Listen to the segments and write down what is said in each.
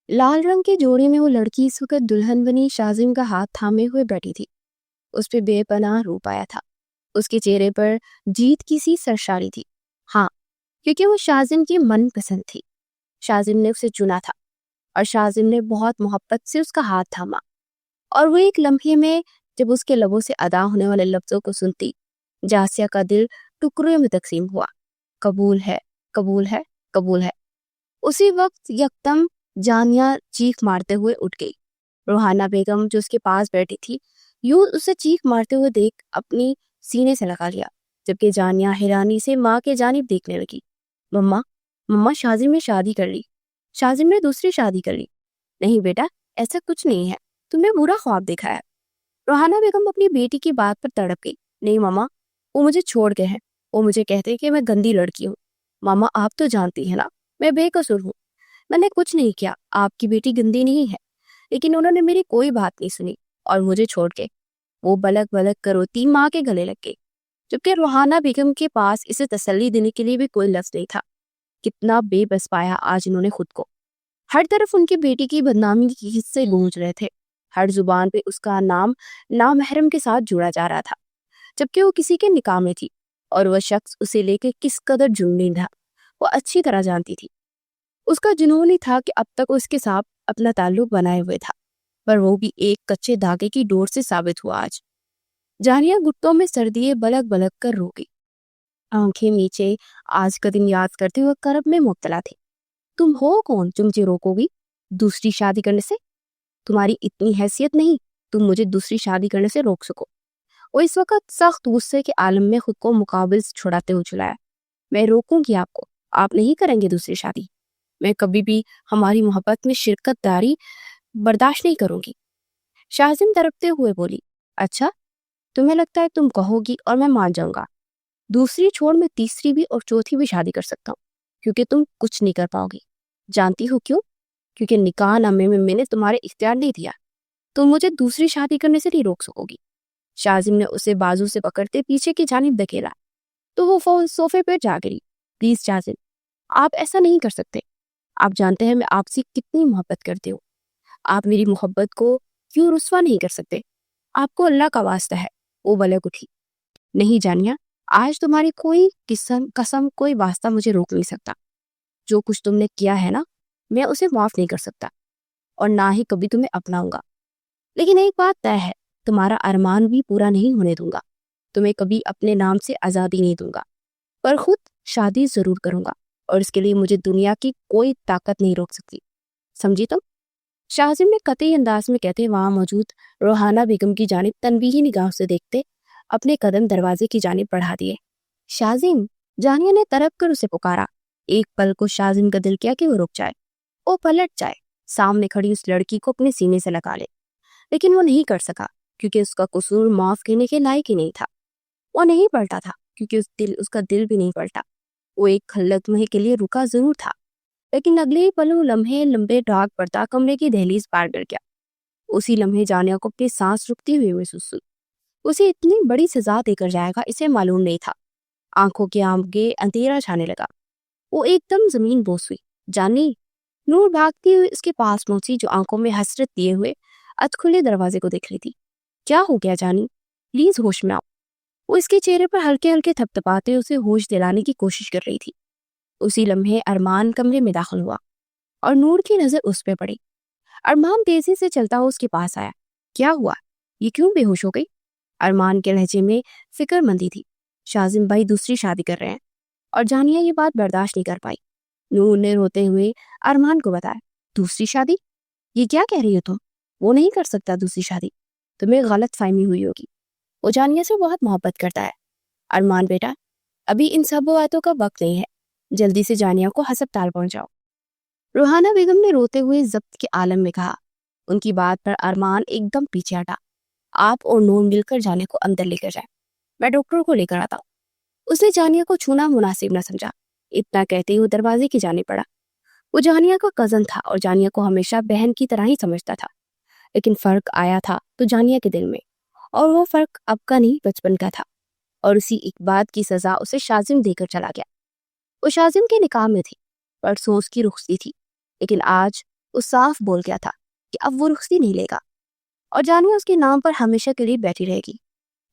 لال رنگ کے جوڑے میں وہ لڑکی اس وقت دلہن بنی شازم کا ہاتھ تھامے ہوئے بیٹھی تھی۔ اس پہ بے پناہ روپ آیا تھا۔ اس کے چہرے پر جیت کی سی سرشاری تھی۔ ہاں، کیونکہ وہ شازم کی من پسند تھی۔ شازم نے اسے چنا تھا اور شازم نے بہت محبت سے اس کا ہاتھ تھاما، اور وہ ایک لمحے میں جب اس کے لبوں سے ادا ہونے والے لفظوں کو سنتی، جاسیہ کا دل ٹکڑوں میں تقسیم ہوا۔ قبول ہے، قبول ہے، قبول ہے۔ اسی وقت یکدم جانیہ چیخ مارتے ہوئے اٹھ گئی۔ روحانہ بیگم جو اس کے پاس بیٹھی تھی، یوں اسے چیخ مارتے ہوئے دیکھ اپنی سینے سے لگا لیا، جبکہ جانیہ حیرانی سے ماں کے جانب دیکھنے لگی۔ مما شازم نے شادی کر لی، شازم نے دوسری شادی کر لی۔ نہیں بیٹا، ایسا کچھ نہیں ہے، تم نے برا خواب دیکھا ہے۔ روحانہ بیگم اپنی بیٹی کی بات پر تڑپ گئی۔ نہیں ماما، وہ مجھے چھوڑ گئے ہیں، وہ مجھے کہتے کہ میں گندی لڑکی ہوں۔ ماما آپ تو جانتی ہیں نا، میں بے قصور ہوں، میں نے کچھ نہیں کیا، آپ کی بیٹی گندی نہیں ہے، لیکن انہوں نے میری کوئی بات نہیں سنی اور مجھے چھوڑ کے وہ بلک بلک کر روتی ماں کے گلے لگ گئی، جبکہ روحانہ بیگم کے پاس اسے تسلی دینے کے لیے بھی کوئی لفظ نہیں تھا۔ کتنا بے بس پایا آج انہوں نے خود کو۔ ہر طرف ان کی بیٹی کی بدنامی کی قصے گونج رہے تھے، ہر زبان پہ اس کا نام نامحرم کے ساتھ جڑا جا رہا تھا، جبکہ وہ کسی کے نکاح میں تھی اور وہ شخص اسے لے کے کس قدر جنون تھا وہ اچھی طرح جانتی تھی۔ اس کا جنون ہی تھا کہ اب تک اس کے ساتھ اپنا تعلق بنائے ہوئے تھا، پر وہ بھی ایک کچے دھاگے کی ڈور سے ثابت ہوا آج۔ جانیہ گھٹوں میں سردیے بلک بلک کر رو گئی، آنکھیں نیچے آج کا دن یاد کرتے ہوئے کرب میں مبتلا تھی۔ تم ہو کون جو مجھے روکو گی دوسری شادی کرنے سے؟ تمہاری اتنی حیثیت نہیں تم مجھے دوسری شادی کرنے سے روک سکو۔ وہ اس وقت سخت غصے کے عالم میں خود کو مقابل سے چھڑاتے ہوئے چلایا۔ میں روکوں گی آپ کو، آپ نہیں کریں گے دوسری شادی، میں کبھی بھی ہماری محبت میں شرکت داری برداشت نہیں کروں گی۔ شازم تڑپتے ہوئے بولی، اچھا تمہیں لگتا ہے تم کہو گی اور میں مان جاؤں گا؟ دوسری چھوڑ میں تیسری بھی اور چوتھی بھی شادی کر سکتا ہوں، کیونکہ تم کچھ نہیں کر پاؤ گی۔ جانتی ہو کیوں؟ کیونکہ نکاح نامے میں نے تمہارے اختیار نہیں دیا، تم مجھے دوسری شادی کرنے سے نہیں روک سکو گی۔ شازم نے اسے بازو سے پکڑتے پیچھے کی جانب دھکیلا تو وہ فون صوفے پر جا گری۔ پلیز شازم، آپ ایسا نہیں کر سکتے، آپ جانتے ہیں میں آپ سے کتنی محبت کرتی ہوں، آپ میری محبت کو کیوں رسوا نہیں کر سکتے؟ آپ کو اللہ کا واسطہ ہے۔ وہ بلک اٹھی، نہیں جانیہ، آج تمہاری کوئی قسم کوئی واسطہ مجھے روک نہیں سکتا۔ جو کچھ تم نے کیا ہے نا، میں اسے معاف نہیں کر سکتا اور نہ ہی کبھی تمہیں اپناؤں گا، لیکن ایک بات طے ہے، تمہارا ارمان بھی پورا نہیں ہونے دوں گا، تمہیں کبھی اپنے نام سے آزادی نہیں دوں گا، پر خود شادی ضرور کروں گا، اور اس کے لیے مجھے دنیا کی کوئی طاقت نہیں روک سکتی، سمجھی تم؟ شازم نے قطعی انداز میں کہتے وہاں موجود روحانہ بیگم کی جانب تنبیہی نگاہ سے دیکھتے اپنے قدم دروازے کی جانب بڑھا دیے۔ شازم، جانیہ نے تڑپ کر اسے پکارا۔ ایک پل کو شازم کا دل کیا کہ وہ رک جائے، وہ پلٹ جائے، سامنے کھڑی اس لڑکی کو اپنے سینے سے لگا لے، لیکن وہ نہیں کر سکا کیونکہ اس کا قصور معاف کرنے کے لائق ہی نہیں تھا۔ وہ نہیں پلٹا تھا کیونکہ اس کا دل بھی نہیں پلٹا۔ وہ ایک لمحے کے لیے رکا ضرور تھا، لیکن اگلے ہی پل لمبے ڈاک پڑتا کمرے کی دہلیز پار کر گیا۔ اسی لمحے جانیہ کو اپنی سانس رکتی ہوئی محسوس ہوئی۔ اسے اتنی بڑی سزا دے کر جائے گا اسے معلوم نہیں تھا۔ آنکھوں کے آگے اندھیرا چھانے لگا، وہ ایک دم زمین بوس ہوئی۔ جانی، نور بھاگتی ہوئی اس کے پاس پہنچی جو آنکھوں میں حسرت دیے ہوئے ادھ کھلے دروازے کو دیکھ رہی تھی۔ کیا ہو گیا جانی؟ پلیز ہوش میں آؤ۔ وہ اس کے چہرے پر ہلکے ہلکے تھپتھپاتے اسے ہوش دلانے کی کوشش کر رہی تھی۔ اسی لمحے ارمان کمرے میں داخل ہوا اور نور کی نظر اس پہ پڑی۔ ارمان تیزی سے چلتا ہوا اس کے پاس آیا۔ کیا ہوا؟ یہ کیوں بے ہوش ہو گئی؟ ارمان کے لہجے میں فکر مندی تھی۔ شازم بھائی دوسری شادی کر رہے ہیں، اور جانیہ یہ بات برداشت نہیں کر پائی۔ نور نے روتے ہوئے ارمان کو بتایا، دوسری شادی؟ یہ کیا کہہ رہی ہو تم؟ وہ نہیں کر سکتا دوسری شادی، تمہیں غلط فہمی ہوئی ہوگی، وہ جانیہ سے بہت محبت کرتا ہے۔ ارمان بیٹا، ابھی ان سب باتوں کا وقت نہیں ہے، جلدی سے جانیہ کو ہسپتال پہنچاؤ۔ روحانہ بیگم نے روتے ہوئے ضبط کے عالم میں کہا۔ ان کی بات پر ارمان ایک دم پیچھے ہٹا۔ آپ اور نور مل کر جانیہ کو اندر لے کر جائیں، میں ڈاکٹر کو لے کر آتا ہوں۔ اس نے جانیہ کو چھونا مناسب نہ سمجھا، اتنا کہتے ہی وہ دروازے کی جانب پڑا۔ وہ جانیہ کا کزن تھا اور جانیہ کو ہمیشہ بہن کی طرح ہی سمجھتا تھا، لیکن فرق آیا تھا تو جانیہ کے دل میں، اور وہ فرق اب کا نہیں بچپن کا تھا، اور اسی ایک بات کی سزا اسے شازم دے کر چلا گیا۔ وہ شازم کے نکاح میں تھی، پرسوں اس کی رخصتی تھی، لیکن آج وہ صاف بول گیا تھا کہ اب وہ رخصتی نہیں لے گا اور جانیہ اس کے نام پر ہمیشہ کے لیے بیٹھی رہے گی۔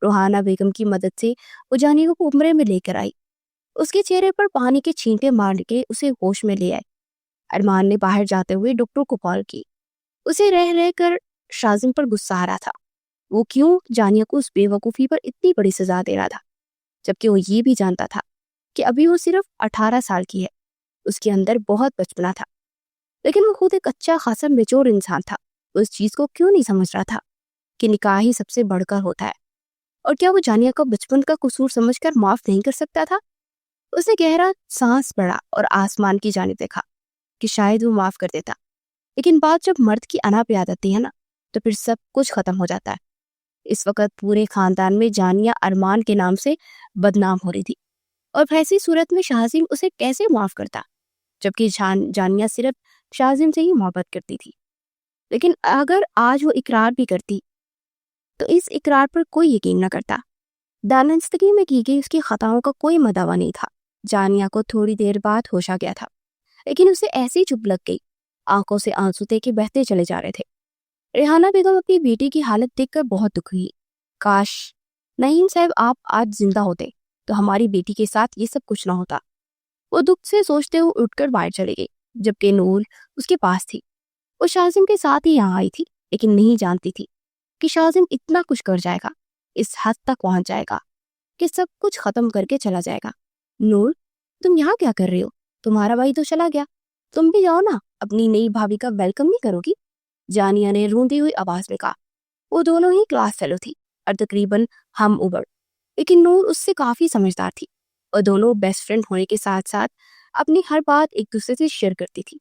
روحانہ بیگم کی مدد سے وہ جانیہ کو کمرے میں لے کر آئی، اس کے چہرے پر پانی کے چھینٹے مار کے اسے ہوش میں لے آئے۔ ارمان نے باہر جاتے ہوئے ڈاکٹر کو کال کی، اسے رہ رہ کر شازم پر غصہ آ رہا تھا، وہ کیوں جانیہ کو اس بے وقوفی پر اتنی بڑی سزا دے رہا تھا، جبکہ وہ یہ بھی جانتا تھا کہ ابھی وہ صرف 18 سال کی ہے، اس کے اندر بہت بچپنا تھا، لیکن وہ خود ایک اچھا خاصا میچور انسان تھا۔ وہ اس چیز کو کیوں نہیں سمجھ رہا تھا کہ نکاح ہی سب سے بڑھ کر ہوتا ہے، اور کیا وہ جانیہ کو بچپن کا قصور سمجھ کر معاف نہیں کر سکتا تھا؟ اس نے گہرا سانس بڑھا اور آسمان کی جانب دیکھا کہ شاید وہ معاف کر دیتا، لیکن بات جب مرد کی انا پہ آ جاتی ہے نا تو پھر سب کچھ ختم ہو جاتا ہے۔ اس وقت پورے خاندان میں جانیہ ارمان کے نام سے بدنام ہو رہی تھی، اور ایسی صورت میں شازم اسے کیسے معاف کرتا، جبکہ جانیہ صرف شازم سے ہی محبت کرتی تھی۔ لیکن اگر آج وہ اقرار بھی کرتی تو اس اقرار پر کوئی یقین نہ کرتا۔ دانستگی میں کی گئی اس کی خطاؤں کا کوئی مداوع نہیں تھا۔ جانیہ کو تھوڑی دیر بعد ہوش آ گیا تھا، لیکن اسے ایسی چپ لگ گئی، آنکھوں سے آنسو کے بہتے چلے جا رہے تھے۔ ریحانہ بیگم اپنی بیٹی کی حالت دیکھ کر بہت دکھی ہوئی۔ کاش نعیم صاحب آپ آج زندہ ہوتے تو ہماری بیٹی کے ساتھ یہ سب کچھ نہ ہوتا، وہ دکھ سے سوچتے ہوئے اٹھ کر باہر چلے گئی، جبکہ نور اس کے پاس تھی۔ وہ شازم کے ساتھ ہی یہاں آئی تھی، لیکن نہیں جانتی تھی کہ شازم اتنا کچھ کر جائے گا، اس حد تک پہنچ جائے گا کہ سب کچھ ختم کر کے چلا جائے گا۔ نور تم یہاں کیا کر رہے ہو؟ تمہارا بھائی تو چلا گیا، تم بھی جاؤ نا، اپنی نئی بھابھی کا ویلکم نہیں کرو گی؟ جانیہ نے روندی ہوئی آواز میں کہا۔ وہ دونوں ہی کلاس فیلو تھی اور تقریباً ہم عمر، لیکن نور اس سے کافی سمجھدار تھی، اور دونوں بیسٹ فرینڈ ہونے کے ساتھ ساتھ اپنی ہر بات ایک دوسرے سے شیئر کرتی تھی۔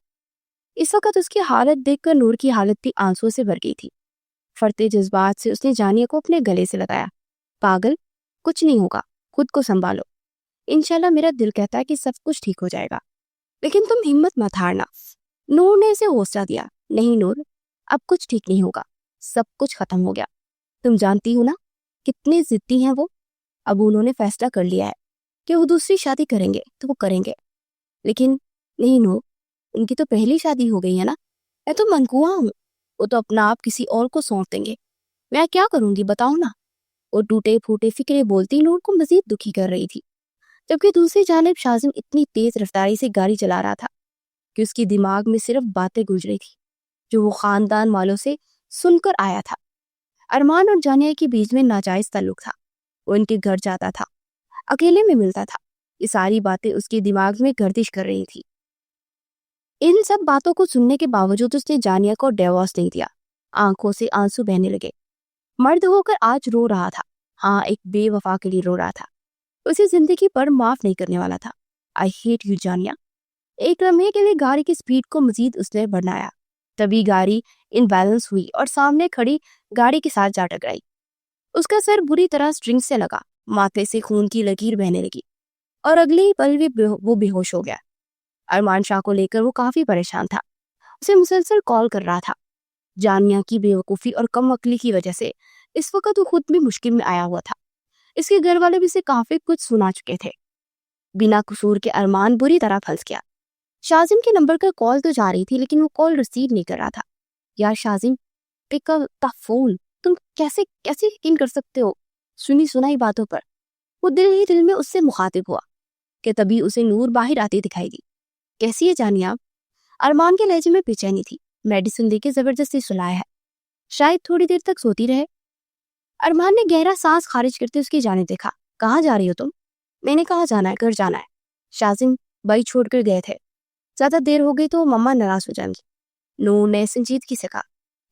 اس وقت اس کی حالت دیکھ کر نور کی حالت بھی آنسو سے بھر گئی تھی۔ فرتے جذبات سے اس نے جانیہ کو اپنے گلے سے لگایا۔ پاگل، کچھ نہیں ہوگا، خود کو سنبھالو، انشاءاللہ میرا دل کہتا ہے کہ سب کچھ ٹھیک ہو جائے گا، لیکن تم ہمت مت ہارنا۔ نور نے اسے حوصلہ دیا۔ نہیں نور، اب کچھ ٹھیک نہیں ہوگا، سب کچھ ختم ہو گیا، تم جانتی ہو نا کتنے ضدی ہیں وہ، اب انہوں نے فیصلہ کر لیا ہے کہ وہ دوسری شادی کریں گے تو وہ کریں گے، لیکن نہیں نور، ان کی تو پہلی شادی ہو گئی ہے نا، میں تو منقوہ ہوں، وہ تو اپنا آپ کسی اور کو سونپ دیں گے، میں کیا کروں گی بتاؤ نا۔ وہ ٹوٹے پھوٹے فکرے بولتی نور کو مزید دکھی کر رہی تھی، جبکہ دوسری جانب شازم اتنی تیز رفتاری سے گاڑی چلا رہا تھا کہ اس کی دماغ میں صرف باتیں گونج رہی تھی جو وہ خاندان والوں سے سن کر آیا تھا۔ ارمان اور جانیہ کے بیچ میں ناجائز تعلق تھا، وہ ان کے گھر جاتا تھا، اکیلے میں ملتا تھا، یہ ساری باتیں اس کے دماغ میں گردش کر رہی تھی۔ ان سب باتوں کو سننے کے باوجود اس نے جانیہ کو ڈیورس نہیں دیا۔ آنکھوں سے آنسو بہنے لگے۔ مرد ہو کر آج رو رہا تھا، ہاں ایک بے وفا کے لیے رو رہا تھا، اسے زندگی پر معاف نہیں کرنے والا تھا۔ آئی ہیٹ یو جانیہ۔ ایک لمحے کے لیے گاڑی کی سپیڈ کو مزید اس نے بڑھایا، تبھی گاڑی ان بیلنس ہوئی اور سامنے کھڑی گاڑی کے ساتھ جا ٹکرائی۔ اس کا سر بری طرح سٹرنگ سے لگا، ماتھے سے خون کی لکیر بہنے لگی، اور اگلے ہی پل وہ بے ہوش ہو گیا۔ ارمان شاہ کو لے کر وہ کافی پریشان تھا، اسے مسلسل کال کر رہا تھا۔ جانیہ کی بے وقوفی اور کم عقلی کی وجہ سے اس وقت وہ خود بھی مشکل میں آیا ہوا تھا۔ اس کے گھر والے بھی اسے کافی کچھ سنا چکے تھے۔ بنا قصور کے ارمان بری طرح پھنس گیا۔ شازم کے نمبر کا کال تو جا رہی تھی، لیکن وہ کال ریسیو نہیں کر رہا تھا۔ یار شازم، پک اپ دا فون، تم کیسے یقین کر سکتے ہو سنی سنائی باتوں پر؟ وہ دل ہی دل میں اس سے مخاطب ہوا کہ تبھی اسے نور باہر آتی دکھائی دی۔ کیسی ہے جانیہ آپ؟ ارمان کے لہجے میں بے چینی تھی۔ میڈیسن دے کے زبردستی سلایا ہے، شاید تھوڑی دیر تک سوتی رہے۔ ارمان نے گہرا سانس خارج کرتے اس کی جانب دیکھا۔ کہاں جا رہی ہو تم؟ میں نے کہاں جانا ہے، گھر جانا ہے۔ شازم بھائی چھوڑ کر گئے تھے، زیادہ دیر ہو گئی تو مما ناراض ہو جائیں گی۔ نور نے سنجیدگی سے کہا۔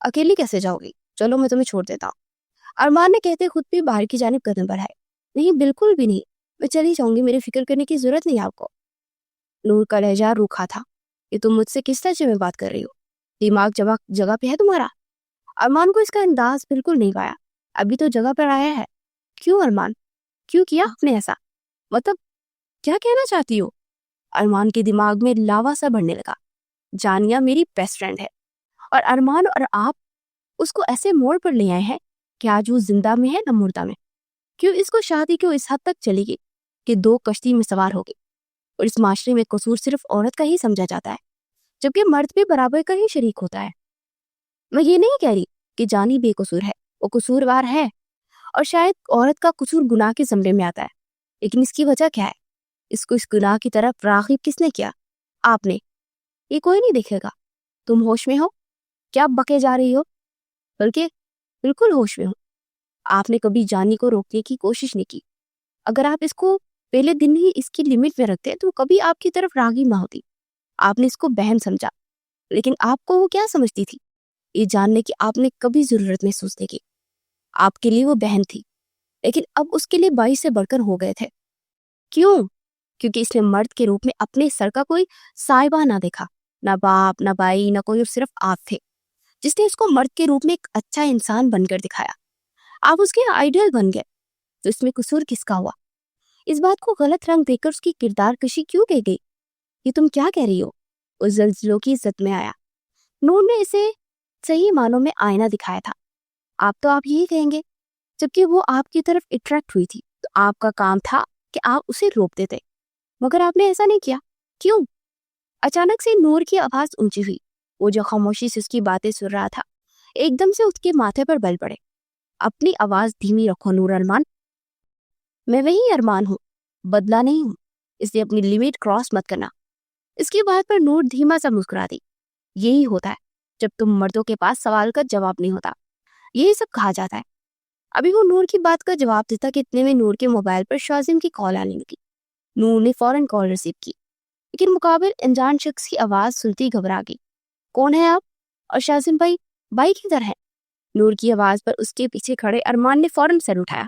اکیلی کیسے جاؤ گی؟ چلو میں تمہیں چھوڑ دیتا ہوں۔ ارمان نے کہتے خود بھی باہر کی جانب قدم بڑھائے۔ نہیں بالکل بھی نہیں، میں چلی جاؤں گی، میری فکر کرنے کی ضرورت نہیں آپ کو۔ نور کا لہجہ روکھا تھا۔ یہ تم مجھ سے کس لہجے میں بات کر رہی ہو؟ دماغ جگہ پہ ہے تمہارا؟ ارمان کو اس کا انداز بالکل نہیں پایا۔ ابھی تو جگہ پر آیا ہے۔ کیوں ارمان، کیوں کیا آپ نے ایسا؟ مطلب کیا کہنا چاہتی ہو؟ ارمان کے دماغ میں لاوا سا بڑھنے لگا۔ جانیہ میری بیسٹ فرینڈ ہے، اور ارمان اور آپ اس کو ایسے موڑ پر لے آئے ہیں کہ آج وہ زندہ میں ہے نہ مردہ میں۔ کیوں اس کو شادی کیوں اس حد تک چلی گئی کہ دو کشتی میں سوار ہو گئی، اور اس معاشرے میں قصور صرف عورت کا ہی سمجھا جاتا ہے؟ جبکہ مرد بھی برابر کا ہی شریک ہوتا ہے۔ میں یہ نہیں کہہ رہی کہ جانی بے قصور ہے، وہ قصوروار ہے، اور شاید عورت کا قصور گناہ کے زمرے میں آتا ہے، لیکن اس کی وجہ کیا ہے؟ اس کو اس گناہ کی طرف راغب کس نے کیا؟ آپ نے۔ یہ کوئی نہیں دیکھے گا۔ تم ہوش میں ہو؟ کیا بکے جا رہی ہو؟ بلکہ بالکل ہوش میں ہو۔ آپ نے کبھی جانی کو روکنے کی کوشش نہیں کی۔ اگر آپ اس کو پہلے دن ہی اس کی لمٹ میں رکھتے تو کبھی آپ کی طرف راغب نہ ہوتی۔ آپ نے اس کو بہن سمجھا، لیکن آپ کو وہ کیا سمجھتی تھی؟ یہ جاننے کی آپ نے کبھی ضرورت محسوس نہیں کی۔ آپ کے لیے وہ بہن تھی، لیکن اب اس کے لیے بائی سے بڑھ کر ہو گئے تھے۔ کیوں؟ کیونکہ اس نے مرد کے روپ میں اپنے سر کا کوئی صاحبہ نہ دیکھا، نہ باپ، نہ بھائی، نہ کوئی، اور صرف آپ تھے جس نے اس کو مرد کے روپ میں ایک اچھا انسان بن کر دکھایا۔ آپ اس کے آئیڈیل بن گئے، تو اس میں قصور کس کا ہوا؟ اس بات کو غلط رنگ دے کر اس کی کردار کشی کیوں کی گئی؟ یہ تم کیا کہہ رہی ہو؟ اس زلزلوں کی زد میں آیا۔ نور نے اسے صحیح معنوں میں آئینہ دکھایا تھا۔ آپ یہی کہیں گے، جبکہ وہ آپ کی طرف اٹریکٹ ہوئی تھی تو آپ کا کام تھا کہ آپ اسے روک دیتے، مگر آپ نے ایسا نہیں کیا۔ کیوں؟ اچانک سے نور کی آواز اونچی ہوئی۔ وہ جو خاموشی سے اس کی باتیں سن رہا تھا ایک دم سے اس کے ماتھے پر بل پڑے۔ اپنی آواز دھیمی رکھو نور ارمان، میں وہی ارمان ہوں، بدلا نہیں ہوں، اس لیے اپنی لیمٹ کراس مت کرنا۔ اس کی بات پر نور دھیما سا مسکرا دی۔ یہی ہوتا ہے جب تم مردوں کے پاس سوال کا جواب نہیں ہوتا، یہی سب کہا جاتا ہے۔ ابھی وہ نور کی بات کا جواب دیتا کہ اتنے میں نور کے موبائل پر شازم کی کال آنے لگی۔ نور نے فوراً کال ریسیو کی، لیکن مقابل انجان شخص کی آواز سنتی گھبرا گئی۔ کون ہے آپ؟ اور شازم بھائی کدھر ہے؟ نور کی آواز پر اس کے پیچھے کھڑے ارمان نے فوراً سر اٹھایا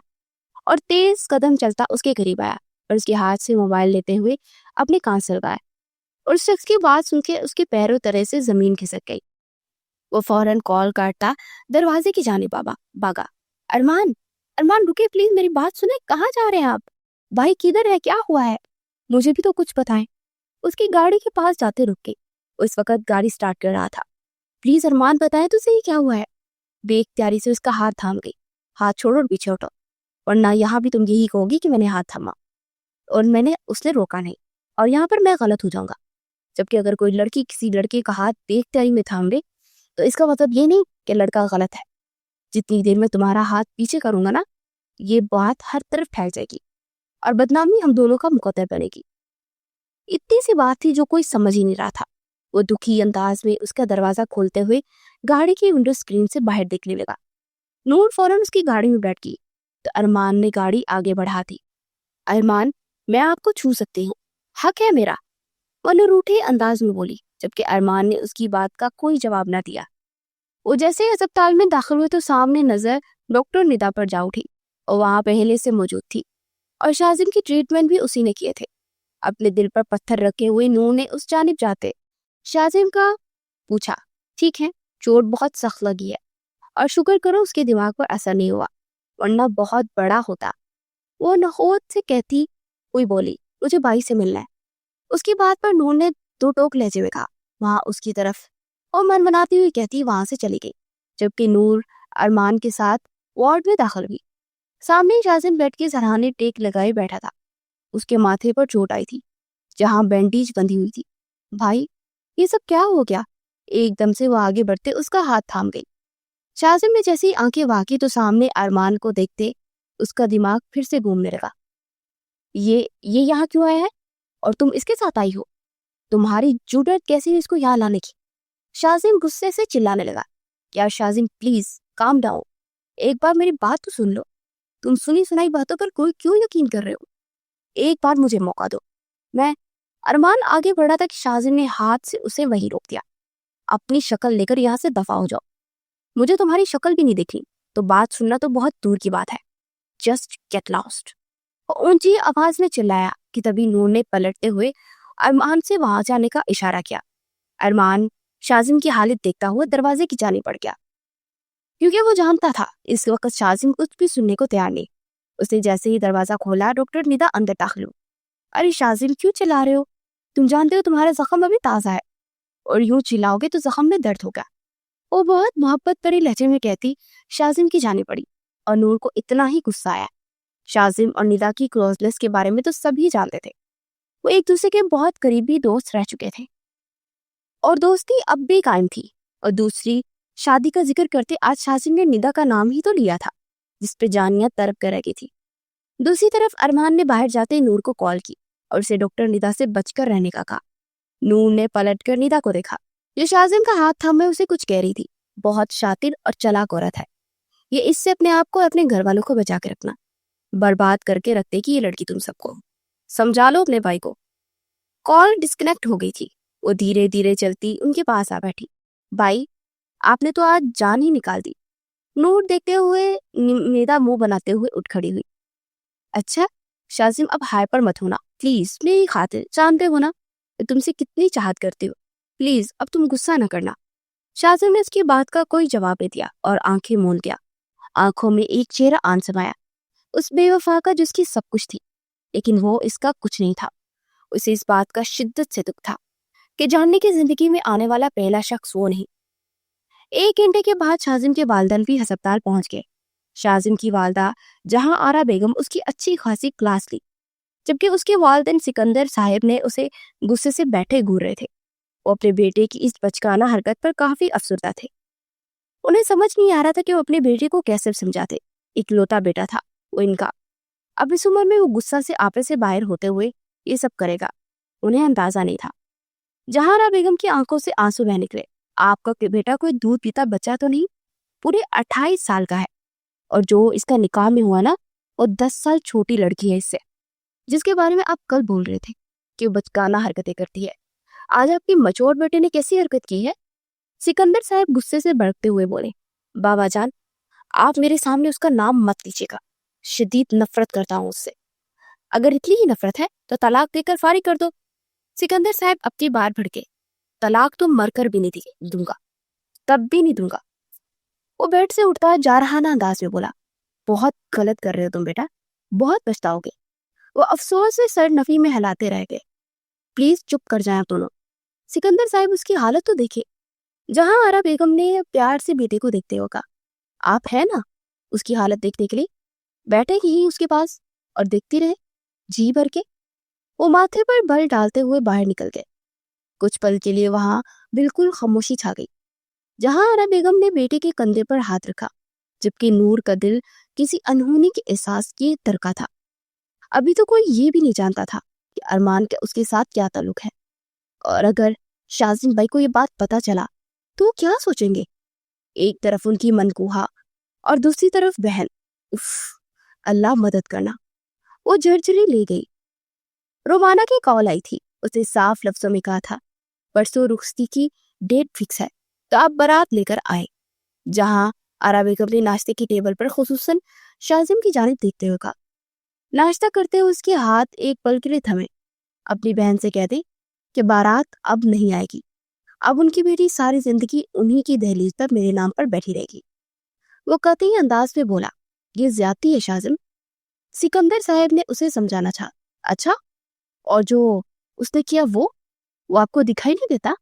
اور تیز قدم چلتا اس کے قریب آیا اور اس کے ہاتھ سے موبائل لیتے ہوئے اپنے کان سے لگایا، اور اس شخص کی بات سن کے اس کے پیروں تلے سے زمین کھسک گئی۔ وہ فوراً کال کاٹتا دروازے کی جانب بھاگا۔ ارمان رکے پلیز، میری بات سنیں، کہاں جا رہے ہیں آپ؟ بھائی کدھر ہے؟ کیا ہوا ہے؟ مجھے بھی تو کچھ بتائیں۔ اس کی گاڑی کے پاس جاتے رک گئی۔ اس وقت گاڑی سٹارٹ کر رہا تھا۔ پلیز ارمان بتائیں تو صحیح کیا ہوا ہے؟ بے اختیاری سے اس کا ہاتھ تھام گئی۔ ہاتھ چھوڑو اور پیچھے ہٹو، ورنہ یہاں بھی تم یہی کہو گی کہ میں نے ہاتھ تھاما اور اس نے روکا نہیں، اور یہاں پر میں غلط ہو جاؤں گا۔ جبکہ اگر کوئی لڑکی کسی لڑکے کا ہاتھ بے اختیاری میں تھام لے تو اس کا مطلب یہ نہیں کہ لڑکا غلط ہے۔ جتنی دیر میں تمہارا ہاتھ پیچھے کروں گا نا، یہ بات ہر طرف پھیل جائے گی اور بدنامی ہم دونوں کا مقدر بنے گی۔ اتنی سی بات تھی جو کوئی سمجھ ہی نہیں رہا تھا۔ وہ دکھی انداز میں اس کا دروازہ کھولتے ہوئے گاڑی کی ونڈو اسکرین سے باہر دیکھنے لگا۔ نور فوراً اس کی گاڑی میں بیٹھ گئی تو ارمان نے گاڑی آگے بڑھا دی۔ ارمان، میں آپ کو چھو سکتی ہوں، حق ہے میرا، وہ نور روٹھے انداز میں بولی، جبکہ ارمان نے اس کی بات کا کوئی جواب نہ دیا۔ وہ جیسے ہی ہسپتال میں داخل ہوئے تو سامنے نظر ڈاکٹر ندا پر جا اٹھی، اور وہاں پہلے سے موجود تھی، اور شازم کی ٹریٹمنٹ بھی اسی نے کیے تھے۔ اپنے دل پر پتھر رکھے ہوئے نور نے اس جانب جاتے شازم کا پوچھا، ٹھیک ہے، چوٹ بہت سخت لگی ہے، اور شکر کرو اس کے دماغ پر اثر نہیں ہوا، ورنہ بہت بڑا ہوتا۔ وہ نخوت سے کہتی ہوئی بولی، مجھے بھائی سے ملنا ہے۔ اس کی بات پر نور نے دو ٹوک لہجے میں کہا، وہاں اس کی طرف، اور من مناتی ہوئی کہتی وہاں سے چلی گئی، جبکہ نور ارمان کے ساتھ وارڈ میں داخل ہوئی۔ سامنے شازم بیٹھ کے سرہانے ٹیک لگائے بیٹھا تھا۔ اس کے ماتھے پر چوٹ آئی تھی جہاں بینڈیج بندھی ہوئی تھی۔ بھائی، یہ سب کیا ہو گیا؟ ایک دم سے وہ آگے بڑھتے اس کا ہاتھ تھام گئی۔ شازم نے جیسی آنکھیں واقعی تو سامنے ارمان کو دیکھتے اس کا دماغ پھر سے گھومنے لگا۔ یہ یہاں کیوں آیا ہے؟ اور تم اس کے ساتھ آئی ہو؟ تمہاری جرأت کیسی اس کو یہاں لانے کی؟ شازم غصے سے چلانے لگا۔ کیا شازم پلیز کام ڈاؤن، ایک بار میری بات تو سن لو، تم سنی سنائی باتوں پر کوئی کیوں یقین کر رہے ہو؟ ایک بار مجھے موقع دو۔ ارمان آگے بڑھا تھا کہ شازم نے ہاتھ سے اسے وہی روک دیا۔ اپنی شکل لے کر یہاں سے دفع ہو جاؤ، مجھے تمہاری شکل بھی نہیں دیکھنی، تو بات سننا تو بہت دور کی بات ہے، جسٹ گیٹ لاسٹ۔ اونچی آواز میں چلایا کہ تبھی نور نے پلٹتے ہوئے ارمان سے وہاں جانے کا اشارہ کیا۔ ارمان شازم کی حالت دیکھتا ہوا دروازے کی جانب بڑھ گیا، کیونکہ وہ جانتا تھا اس وقت شازم کچھ بھی سننے کو تیار نہیں۔ اس نے جیسے ہی دروازہ کھولا ڈاکٹر ندا اندر داخل ہو۔ ارے شازم، کیوں چلا رہے ہو؟ تم جانتے ہو تمہارا زخم ابھی تازہ ہے، اور یوں چلاؤ گے تو زخم میں درد ہوگا۔ وہ بہت محبت بھرے لہجے میں کہتی شازم کی جانب پڑی، اور نور کو اتنا ہی غصہ آیا۔ شازم اور ندا کی کلوزنس کے بارے میں تو سب ہی جانتے تھے، وہ ایک دوسرے کے بہت قریبی دوست رہ چکے تھے۔ اور دوستی اب بھی قائم تھی. اور دوسری شادی کا ذکر کرتے آج شاذم نے ندا کا نام ہی تو لیا تھا جس پہ جانیہ تڑپ کر رہ گئی تھی. دوسری طرف ارمان نے باہر جاتے نور کو کال کی اور اسے ڈاکٹر ندا سے بچ کر رہنے کا کہا. نور نے پلٹ کر ندا کو دیکھا جو شاذم کا ہاتھ تھامے اسے کچھ کہہ رہی تھی. بہت شاطر اور چلاک عورت ہے یہ, اس سے اپنے آپ کو اپنے گھر والوں کو بچا کے رکھنا. برباد کر کے رکھتے کہ یہ لڑکی تم سب کو. سمجھا لو اپنے بھائی کو. کال ڈسکنیکٹ ہو گئی تھی. وہ دھیرے دھیرے چلتی ان کے پاس آ بیٹھی. بھائی آپ نے تو آج جان ہی نکال دی. نور دیکھتے ہوئے ندا منہ بناتے ہوئے اٹھ کھڑی ہوئی. اچھا شاذم اب ہائپر مت ہونا پلیز, میری خاطر. جانتے ہو نا تم سے کتنی چاہت کرتی ہو, پلیز اب تم غصہ نہ کرنا. شاذم نے اس کی بات کا کوئی جواب نہیں دیا اور آنکھیں مول دیا. آنکھوں میں ایک چہرہ آن سمایا, اس بے وفا کا جس کی سب کچھ تھی لیکن وہ اس کا کچھ نہیں تھا. اسے اس بات کا شدت سے دکھ تھا کہ جاننے کی زندگی میں آنے والا پہلا شخص وہ نہیں. 1 گھنٹے کے بعد شاذم کے والدین بھی ہسپتال پہنچ گئے. شاذم کی والدہ جہاں آرا بیگم اس کی اچھی خاصی کلاس لی جبکہ اس کے والدین سکندر صاحب نے اسے غصے سے بیٹھے گھور رہے تھے. وہ اپنے بیٹے کی اس بچکانہ حرکت پر کافی افسردہ تھے. انہیں سمجھ نہیں آ رہا تھا کہ وہ اپنے بیٹے کو کیسے سمجھاتے. اکلوتا بیٹا تھا وہ ان کا. اب اس عمر میں وہ غصہ سے آپے سے باہر ہوتے ہوئے یہ سب کرے گا انہیں اندازہ نہیں تھا. جہاں بیگم کی آنکھوں سے آنسو بہ نکلے. آپ کا بیٹا کوئی دودھ پیتا بچہ تو نہیں, پورے 28 سال کا ہے, اور جو اس کا نکاح میں ہوا نا وہ 10 سال چھوٹی لڑکی ہے اس سے, جس کے بارے میں آپ کل بول رہے تھے کہ وہ بچکانہ حرکتیں کرتی ہے. آج آپ کی مچور بیٹے نے کیسی حرکت کی ہے؟ سکندر صاحب غصے سے بھڑکتے ہوئے بولے. بابا جان آپ میرے سامنے اس کا نام مت لیجیے گا, شدید نفرت کرتا ہوں اس سے. اگر اتنی ہی نفرت ہے تو طلاق دے کر فارغ کر دو. سکندر صاحب اب کی بار بھڑکے. طلاق تو مر کر بھی نہیں دوں گا, تب بھی نہیں دوں گا. وہ بیڈ سے اٹھتا جا رہا نا انداز میں بولا. بہت غلط کر رہے ہو تم بیٹا, بہت پچھتاؤ گے. وہ افسوس سے سر نفی میں ہلاتے رہ گئے. پلیز چپ کر جائیں آپ دونوں. سکندر صاحب اس کی حالت تو دیکھے. جہاں آرا بیگم نے پیار سے بیٹے کو دیکھتے ہو کہا, آپ ہے نا اس کی حالت دیکھنے کے لیے, بیٹھے ہی اس کے پاس اور دیکھتی رہے جی بھر کے. وہ ماتھے پر بل ڈالتے ہوئے باہر نکل گئے. کچھ پل کے لیے وہاں بالکل خاموشی چھا گئی. جہاں آرا بیگم نے بیٹے کے کندھے پر ہاتھ رکھا جبکہ نور کا دل کسی انہونی کے احساس کی ترکا تھا. ابھی تو کوئی یہ بھی نہیں جانتا تھا کہ ارمان کا اس کے ساتھ کیا تعلق ہے, اور اگر شاذم بھائی کو یہ بات پتا چلا تو کیا سوچیں گے. ایک طرف ان کی منکوہا اور دوسری طرف بہن. اف, اللہ مدد کرنا. وہ جھرجھری لے گئی. رومانہ کی کال آئی تھی. اسے صاف لفظوں میں کہا تھا پرسوں رخصتی کی ڈیٹ فکس ہے تو آپ بارات لے کر آئے. جہاں آرا بیگم نے ناشتے کی ٹیبل پر خصوصاً شاذم کی جانب دیکھتے ہوئے کہا. ناشتہ کرتے ہوئے اس کے ہاتھ ایک پل کے لیے تھمے. اپنی بہن سے کہہ دے کہ بارات اب نہیں آئے گی, اب ان کی بیٹی ساری زندگی انہی کی دہلیز پر میرے نام پر بیٹھی رہے گی. وہ قطعی انداز میں بولا. یہ زیادتی ہے شاذم. سکندر صاحب نے اسے سمجھانا چاہا. اچھا, اور جو اس نے کیا وہ آپ کو دکھائی نہیں دیتا؟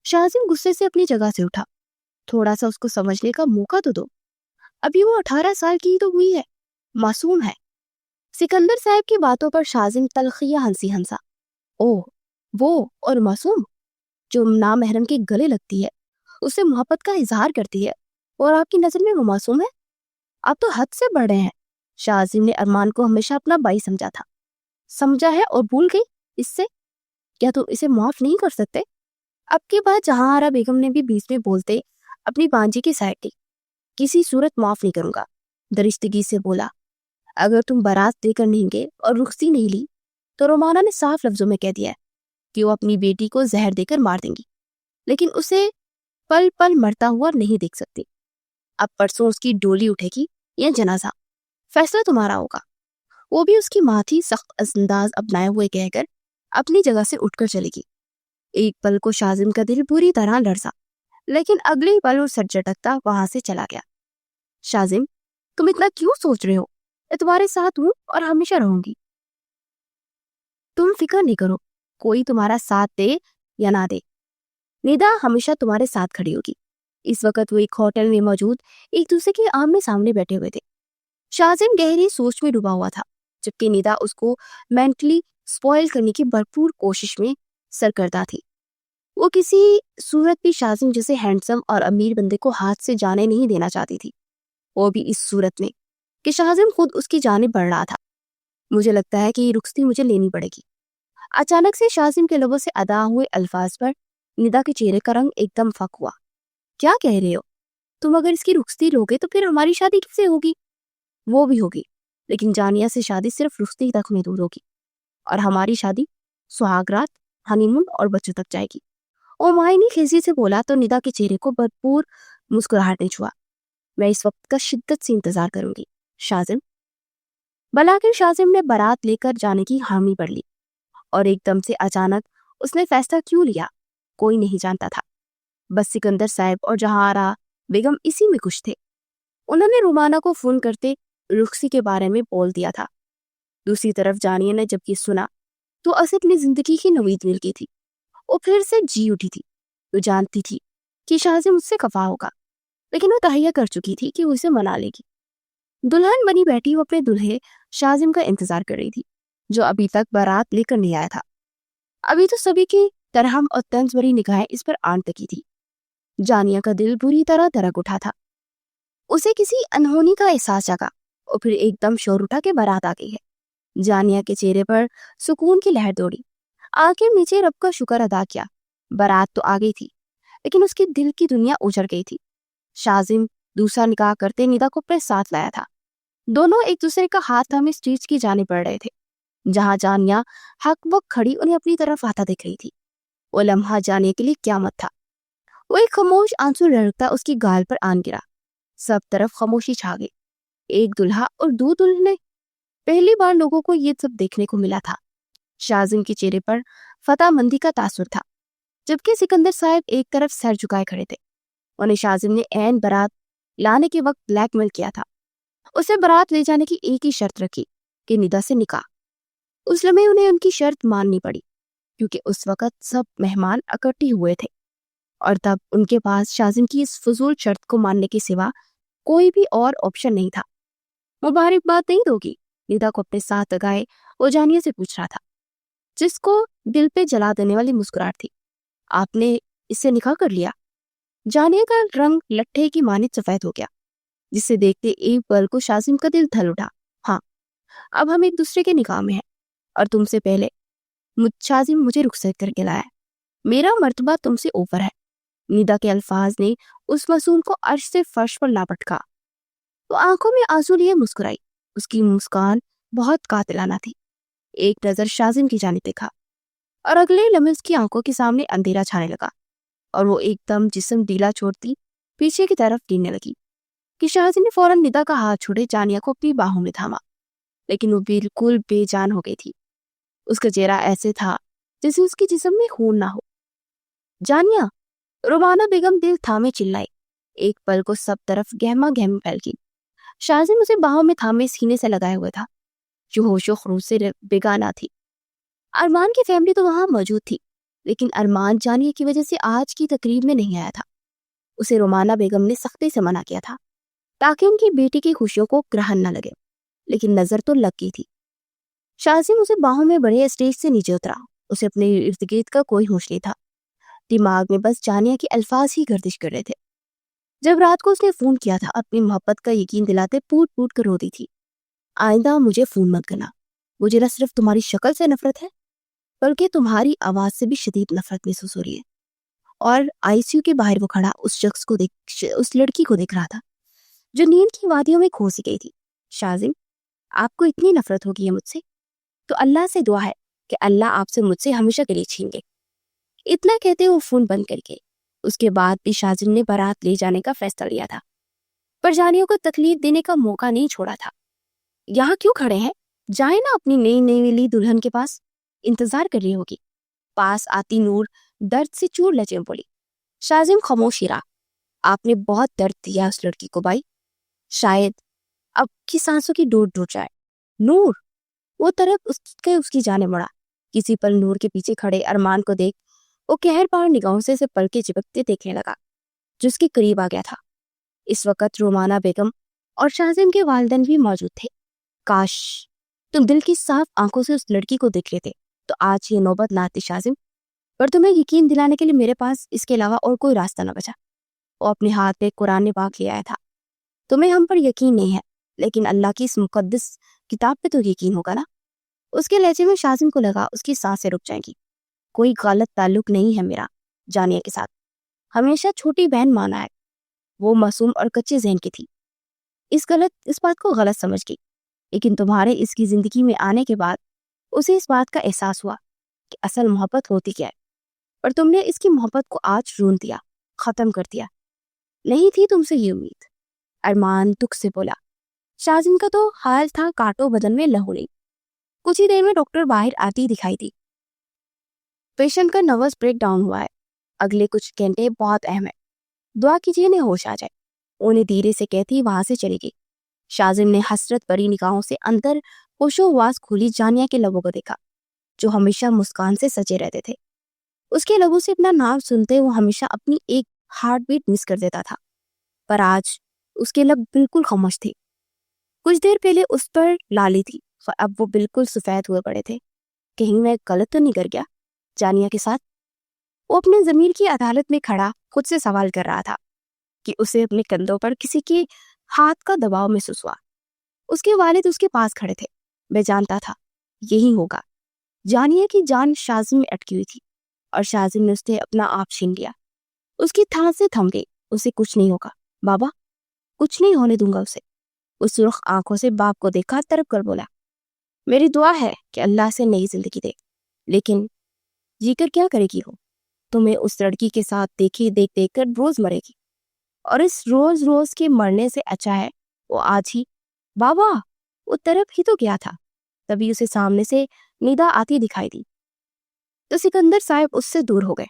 شاذم غصے سے اپنی جگہ سے اٹھا. تھوڑا سا اس کو سمجھنے کا موقع تو دو. ابھی وہ 18 سال کی تو ہوئی ہے, معصوم ہے. سکندر صاحب کی باتوں پر شاذم تلخیہ ہنسا. اوہ, وہ اور معصوم جو نامحرم کے گلے لگتی ہے, اس سے محبت کا اظہار کرتی ہے, اور آپ کی نظر میں وہ معصوم ہے؟ آپ تو حد سے بڑھ رہے ہیں. شاذم نے ارمان کو ہمیشہ اپنا بھائی سمجھا تھا. سمجھا ہے اور بھول گئی اس سے؟ کیا تم اسے معاف نہیں کر سکتے؟ اب کی بات جہاں آرا بیگم نے بھی بیچ میں بولتے اپنی بانجی کی سائڈ لی. کسی صورت معاف نہیں کروں گا, درستگی سے بولا. اگر تم بارات دے کر نہیں گئے اور رخصتی نہیں لی تو رومانہ نے صاف لفظوں میں کہہ دیا کہ وہ اپنی بیٹی کو زہر دے کر مار دیں گی, لیکن اسے پل پل مرتا ہوا نہیں دیکھ سکتی. اب پرسوں اس کی ڈولی اٹھے گی یا جنازہ, فیصلہ تمہارا ہوگا. وہ بھی اس کی ماں تھی. سخت انداز اپنائے ہوئے کہہ کر اپنی جگہ سے اٹھ کر چلے گی. ایک پل کو شاذم کا دل بری طرح لرزا, لیکن اگلی پل وہ سر جھٹکتا وہاں سے چلا گیا. شاذم تم اتنا کیوں سوچ رہے ہو؟ میں تمہارے ساتھ ہوں اور ہمیشہ رہوں گی. تم فکر نہیں کرو, کوئی تمہارا ساتھ دے یا نہ دے, ندا ہمیشہ تمہارے ساتھ کھڑی ہوگی. اس وقت وہ ایک ہوٹل میں موجود ایک دوسرے کے آمنے سامنے بیٹھے ہوئے تھے. شاذم گہری سوچ میں ڈوبا ہوا تھا جبکہ ندا اس کو مینٹلی سپوائل کرنے کی بھرپور کوشش میں سرگردہ تھی. وہ کسی صورت بھی شازم جیسے ہینڈسم اور امیر بندے کو ہاتھ سے جانے نہیں دینا چاہتی تھی، وہ بھی اس صورت میں کہ شازم خود اس کی جانب بڑھ رہا تھا۔ مجھے لگتا ہے کہ یہ رخصتی مجھے لینی پڑے گی۔ اچانک سے شازم کے لبوں سے ادا ہوئے الفاظ پر ندا کے چہرے کا رنگ ایک دم فک ہوا۔ کیا کہہ رہے ہو؟ تم اگر اس کی رخصتی لوگے تو پھر ہماری شادی کس سے ہوگی؟ وہ بھی ہوگی، لیکن جانیہ سے شادی صرف رخصتی تک محدود ہوگی، اور ہماری شادی سہاگ رات، ہنی مون اور بچوں تک جائے گی۔ اومائنی خیزی سے بولا تو ندا کے چہرے کو بھرپور مسکراہٹ نے چھوا۔ میں اس وقت کا شدت سے انتظار کروں گی شازم۔ بلاکر شازم نے بارات لے کر جانے کی حامی بھر لی، اور ایک دم سے اچانک اس نے فیصلہ کیوں لیا کوئی نہیں جانتا تھا۔ بس سکندر صاحب اور جہارا بیگم اسی میں خوش تھے۔ انہوں نے رومانہ کو فون کرتے رخصتی کے بارے میں بول دیا تھا۔ دوسری طرف جانیہ نے جب یہ سنا تو اصل میں زندگی کی نوید مل گئی تھی۔ وہ پھر سے جی اٹھی تھی۔ وہ جانتی تھی کہ شازم اس سے خفا ہوگا، لیکن وہ تہیہ کر چکی تھی کہ وہ اسے منا لے گی۔ دلہن بنی بیٹھی وہ اپنے دلہے شازم کا انتظار کر رہی تھی، جو ابھی تک بارات لے کر نہیں آیا تھا۔ ابھی تو سبھی کی ترہم اور طنز بھری نگاہیں اس پر آن تکی تھی۔ جانیہ کا دل بری طرح دھڑک اٹھا تھا۔ اسے کسی انہونی کا احساس جگا، اور پھر ایک دم شور اٹھا کہ بارات آ گئی ہے۔ جانیہ کے چہرے پر سکون کی لہر دوڑی۔ آخر نیچے رب کا شکر ادا کیا۔ بارات تو آ گئی تھی، لیکن اس کے دل کی دنیا اجڑ گئی تھی۔ شازم دوسرا نکاح کرتے ندا کو اپنے ساتھ لایا تھا۔ دونوں ایک دوسرے کا ہاتھ تھامے اسٹیج کی جانے پڑ رہے تھے، جہاں جانیہ حق وقت کھڑی انہیں اپنی طرف آتا دیکھ رہی تھی۔ وہ لمحہ جانے کے لیے قیامت تھا۔ وہ ایک خاموش آنسو لڑکتا اس کی گال پر آن گرا۔ سب طرف خاموشی چھا گئی۔ ایک دلہا اور دو دلہنیں، پہلی بار لوگوں کو یہ سب دیکھنے کو ملا تھا۔ شازم کے چہرے پر فتح مندی کا تاثر تھا، جبکہ سکندر صاحب ایک طرف سر جھکائے کھڑے تھے۔ انہیں شازم نے عین بارات لانے کے وقت بلیک میل کیا تھا۔ اسے بارات لے جانے کی ایک ہی شرط رکھی کہ ندا سے نکاح۔ اس لمحے انہیں ان کی شرط ماننی پڑی، کیونکہ اس وقت سب مہمان اکٹھے ہوئے تھے، اور تب ان کے پاس شازم کی اس فضول شرط کو ماننے کے سوا کوئی بھی اور آپشن نہیں تھا۔ مبارکباد نہیں دوگی؟ ندا کو اپنے ساتھ لگائے وہ جانیہ سے پوچھ رہا تھا، جس کو دل پہ جلا دینے والی مسکراہٹ تھی۔ آپ نے اس سے نکاح کر لیا؟ جانیہ کا رنگ لٹھے کی مانند سفید ہو گیا، جس سے دیکھتے ایک پل کو شازم کا دل تھل اٹھا۔ ہاں، اب ہم ایک دوسرے کے نکاح میں ہیں، اور تم سے پہلے شازم مجھے رخصت کر کے لایا ہے۔ میرا مرتبہ تم سے اوپر ہے۔ ندا کے الفاظ نے اس معصوم کو عرش سے فرش پر لا پٹکا۔ وہ آنکھوں میں آنسو لیے مسکرائی۔ اس کی مسکان بہت قاتلانہ تھی۔ ایک نظر شازم کی جانب دیکھا، اور اگلے لمحے اس کی آنکھوں کے سامنے اندھیرا چھانے لگا، اور وہ ایک دم جسم ڈھیلا چھوڑتی پیچھے کی طرف گرنے لگی کہ شازم نے فوراً ندا کا ہاتھ چھوڑے جانیہ کو اپنی باہوں میں تھاما، لیکن وہ بالکل بے جان ہو گئی تھی۔ اس کا چہرہ ایسے تھا جیسے اس کے جسم میں خون نہ ہو۔ جانیہ! رومانہ بیگم دل تھامے چلائی۔ ایک پل کو سب طرف گہما گہمی پھیل گئی۔ شازم اسے باہوں میں تھامے سینے سے لگائے ہوئے تھا، جو ہوش و خروش سے بیگانہ تھی۔ ارمان کی فیملی تو وہاں موجود تھی، لیکن ارمان جانیہ کی وجہ سے آج کی تقریب میں نہیں آیا تھا۔ اسے رومانہ بیگم نے سختی سے منع کیا تھا، تاکہ ان کی بیٹی کی خوشیوں کو گرہن نہ لگے، لیکن نظر تو لگ گئی تھی۔ شازم اسے باہوں میں بڑے اسٹیج سے نیچے اترا۔ اسے اپنے ارد گرد کا کوئی ہوش نہیں تھا۔ دماغ میں بس جانیہ کے الفاظ ہی گردش کر رہے تھے۔ جب رات کو اس نے فون کیا تھا، اپنی محبت کا یقین دلاتے پوٹ پوٹ کر روتی تھی۔ آئندہ مجھے فون مت کرنا، مجھے نہ صرف تمہاری شکل سے نفرت ہے، بلکہ تمہاری آواز سے بھی شدید نفرت محسوس ہو رہی ہے۔ اور آئی سی یو کے باہر وہ کھڑا اس لڑکی کو دیکھ رہا تھا جو نیند کی وادیوں میں کھو سی گئی تھی۔ شازم، آپ کو اتنی نفرت ہوگی ہے مجھ سے، تو اللہ سے دعا ہے کہ اللہ آپ سے مجھ سے ہمیشہ کے لیے چھین لے۔ اتنا کہتے وہ فون بند کر کے۔ اس کے بعد بھی شازم نے بارات لے جانے کا فیصلہ لیا تھا، پر جانیوں کو تکلیف دینے کا موقع نہیں چھوڑا تھا۔ یہاں کیوں کھڑے ہیں؟ جائیں نا اپنی نئی لی دلہن کے پاس، انتظار کر رہی ہوگی۔ پاس آتی نور درد سے چور لچے بولی۔ شازم خاموش ہی رہا۔ آپ نے بہت درد دیا اس لڑکی کو بھائی، شاید اب کی سانسوں کی ڈوٹ ڈوٹ جائے۔ نور! وہ طرف اس کی جانے مڑا۔ کسی پل نور کے پیچھے کھڑے ارمان کو دیکھ وہ قہر پار نگاہوں سے پل کے چپکتے دیکھنے لگا، جو اس کے قریب آ گیا تھا۔ اس وقت رومانہ بیگم اور شازم کے والدین بھی موجود تھے۔ کاش تم دل کی صاف آنکھوں سے اس لڑکی کو دیکھ لیتے تو آج یہ نوبت نہ آتی شازم۔ پر تمہیں یقین دلانے کے لیے میرے پاس اس کے علاوہ اور کوئی راستہ نہ بچا۔ وہ اپنے ہاتھ پہ قرآن پاک لے آیا تھا۔ تمہیں ہم پر یقین نہیں ہے، لیکن اللہ کی اس مقدس کتاب پہ تو یقین ہوگا نا۔ اس کے لہجے میں شازم کو لگا اس کی سانسیں رک جائیں گی۔ کوئی غلط تعلق نہیں ہے میرا جانیہ کے ساتھ، ہمیشہ چھوٹی بہن مانا ہے۔ وہ معصوم اور کچے ذہن کی تھی، اس بات کو غلط سمجھ گئی، لیکن تمہارے اس کی زندگی میں آنے کے بعد اسے اس بات کا احساس ہوا کہ اصل محبت ہوتی کیا ہے، اور تم نے اس کی محبت کو آج رون دیا، ختم کر دیا۔ نہیں تھی تم سے یہ امید، ارمان دکھ سے بولا۔ شازم کا تو حال تھا کاٹو بدن میں لہو نہیں۔ کچھ ہی دیر میں ڈاکٹر باہر آتی دکھائی دی۔ پیشنٹ کا نروس بریک ڈاؤن ہوا ہے، اگلے کچھ گھنٹے بہت اہم ہے، دعا کیجیے انہیں ہوش آ جائے، انہیں دھیرے سے کہتی وہاں سے چلی گئی۔ شازم نے حسرت بری نگاہوں سے اندر ہوش و حواس کھولی جانیہ کے لبوں کو دیکھا، جو ہمیشہ مسکان سے سجے رہتے تھے۔ اس کے لبوں سے اپنا نام سنتے وہ ہمیشہ اپنی ایک ہارٹ بیٹ مس کر دیتا تھا، پر آج اس کے لب بالکل خاموش تھے۔ کچھ دیر پہلے اس پر لالی تھی، اب وہ بالکل سفید ہوئے پڑے تھے۔ کہیں میں غلط تو نہیں کر گیا جانیہ کے ساتھ؟ وہ اپنے ضمیر کی عدالت میں کھڑا خود سے سوال کر رہا تھا کہ اسے اپنے کندھوں پر کسی کے ہاتھ کا دباؤ محسوس ہوا۔ اس کے والد اس کے پاس کھڑے تھے۔ میں جانتا تھا یہی ہوگا۔ جانیہ کی جان شازم میں اٹکی ہوئی تھی، اور شازم نے اسے اپنا آپ چھین لیا۔ اس کی تھانسیں تھم گئی۔ اسے کچھ نہیں ہوگا بابا، کچھ نہیں ہونے دوں گا اسے۔ اس سرخ آنکھوں سے باپ کو دیکھا، تڑپ کر بولا، میری دعا ہے کہ اللہ سے نئی زندگی دے، لیکن جی کر کیا کرے گی وہ؟ تمہیں اس لڑکی کے ساتھ دیکھ کر روز مرے گی، اور اس روز کے مرنے سے اچھا ہے وہ آج ہی۔ بابا، وہ تڑپ ہی تو گیا تھا، تبھی اسے سامنے سے ندا آتی دکھائی دی تو سکندر صاحب اس سے دور ہو گئے۔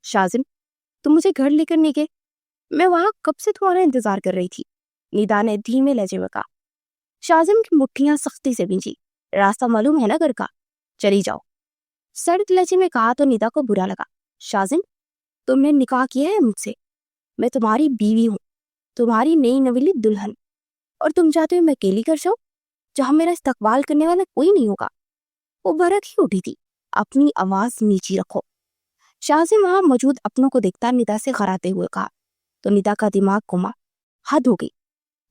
شازم، تم مجھے گھر لے کر نہیں گئے؟ میں وہاں کب سے تمہارا انتظار کر رہی تھی، ندا نے دھیمے لہجے میں کہا۔ شازم کی مٹھیاں سختی سے بھینجی۔ راستہ معلوم ہے نا گھر کا، چلی جاؤ، سرد لہجے میں کہا تو ندا کو برا لگا۔ شازم، تم نے نکاح کیا ہے مجھ سے، میں تمہاری بیوی ہوں، تمہاری نئی نویلی دلہن، اور تم چاہتے ہو میں اکیلی کر جاؤں جہاں میرا استقبال کرنے والا کوئی نہیں ہوگا؟ وہ برک ہی اٹھی تھی۔ اپنی آواز نیچی رکھو۔ شازم وہاں موجود اپنوں کو دیکھتا ندا سے غراتے ہوئے کہا تو ندا کا دماغ گھما۔ حد ہو گئی،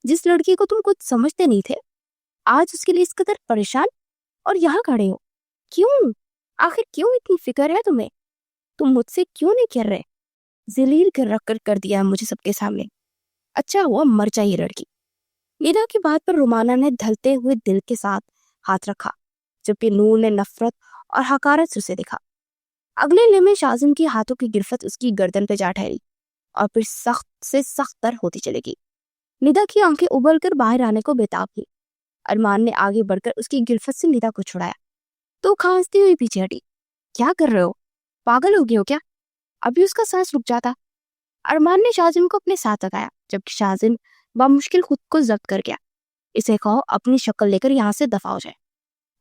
جس لڑکی کو تم کچھ سمجھتے نہیں تھے آج اس کے لیے اس قدر پریشان اور یہاں کھڑے ہو۔ کیوں؟ آخر کیوں اتنی فکر ہے تمہیں؟ تم مجھ سے کیوں نہیں کر رہے؟ ذلیل کر دیا ہے مجھے سب کے سامنے۔ اچھا ہوا مر جائے یہ لڑکی۔ ندا کی بات پر رومانہ نے ڈھلتے ہوئے دل کے ساتھ ہاتھ رکھا، جبکہ نور نے نفرت اور حقارت سے اسے دیکھا۔ اگلے لمحے شازم کی ہاتھوں کی گرفت اس کی گردن پہ جا ٹھہری اور پھر سخت سے سخت تر ہوتی چلے گی۔ ندا کی آنکھیں ابل کر باہر آنے کو بےتاب تھی۔ ارمان نے آگے بڑھ کر اس کی گرفت سے ندا کو چھڑایا تو کھانستی ہوئی پیچھے ہٹی۔ کیا کر رہے ہو؟ پاگل ہو گئے ہو کیا؟ ابھی اس کا سانس رک جاتا۔ ارمان نے شازم کو اپنے ساتھ لگایا، جبکہ شازم بامشکل خود کو ضبط کر گیا۔ اسے کہو اپنی شکل لے کر یہاں سے دفع ہو جائے،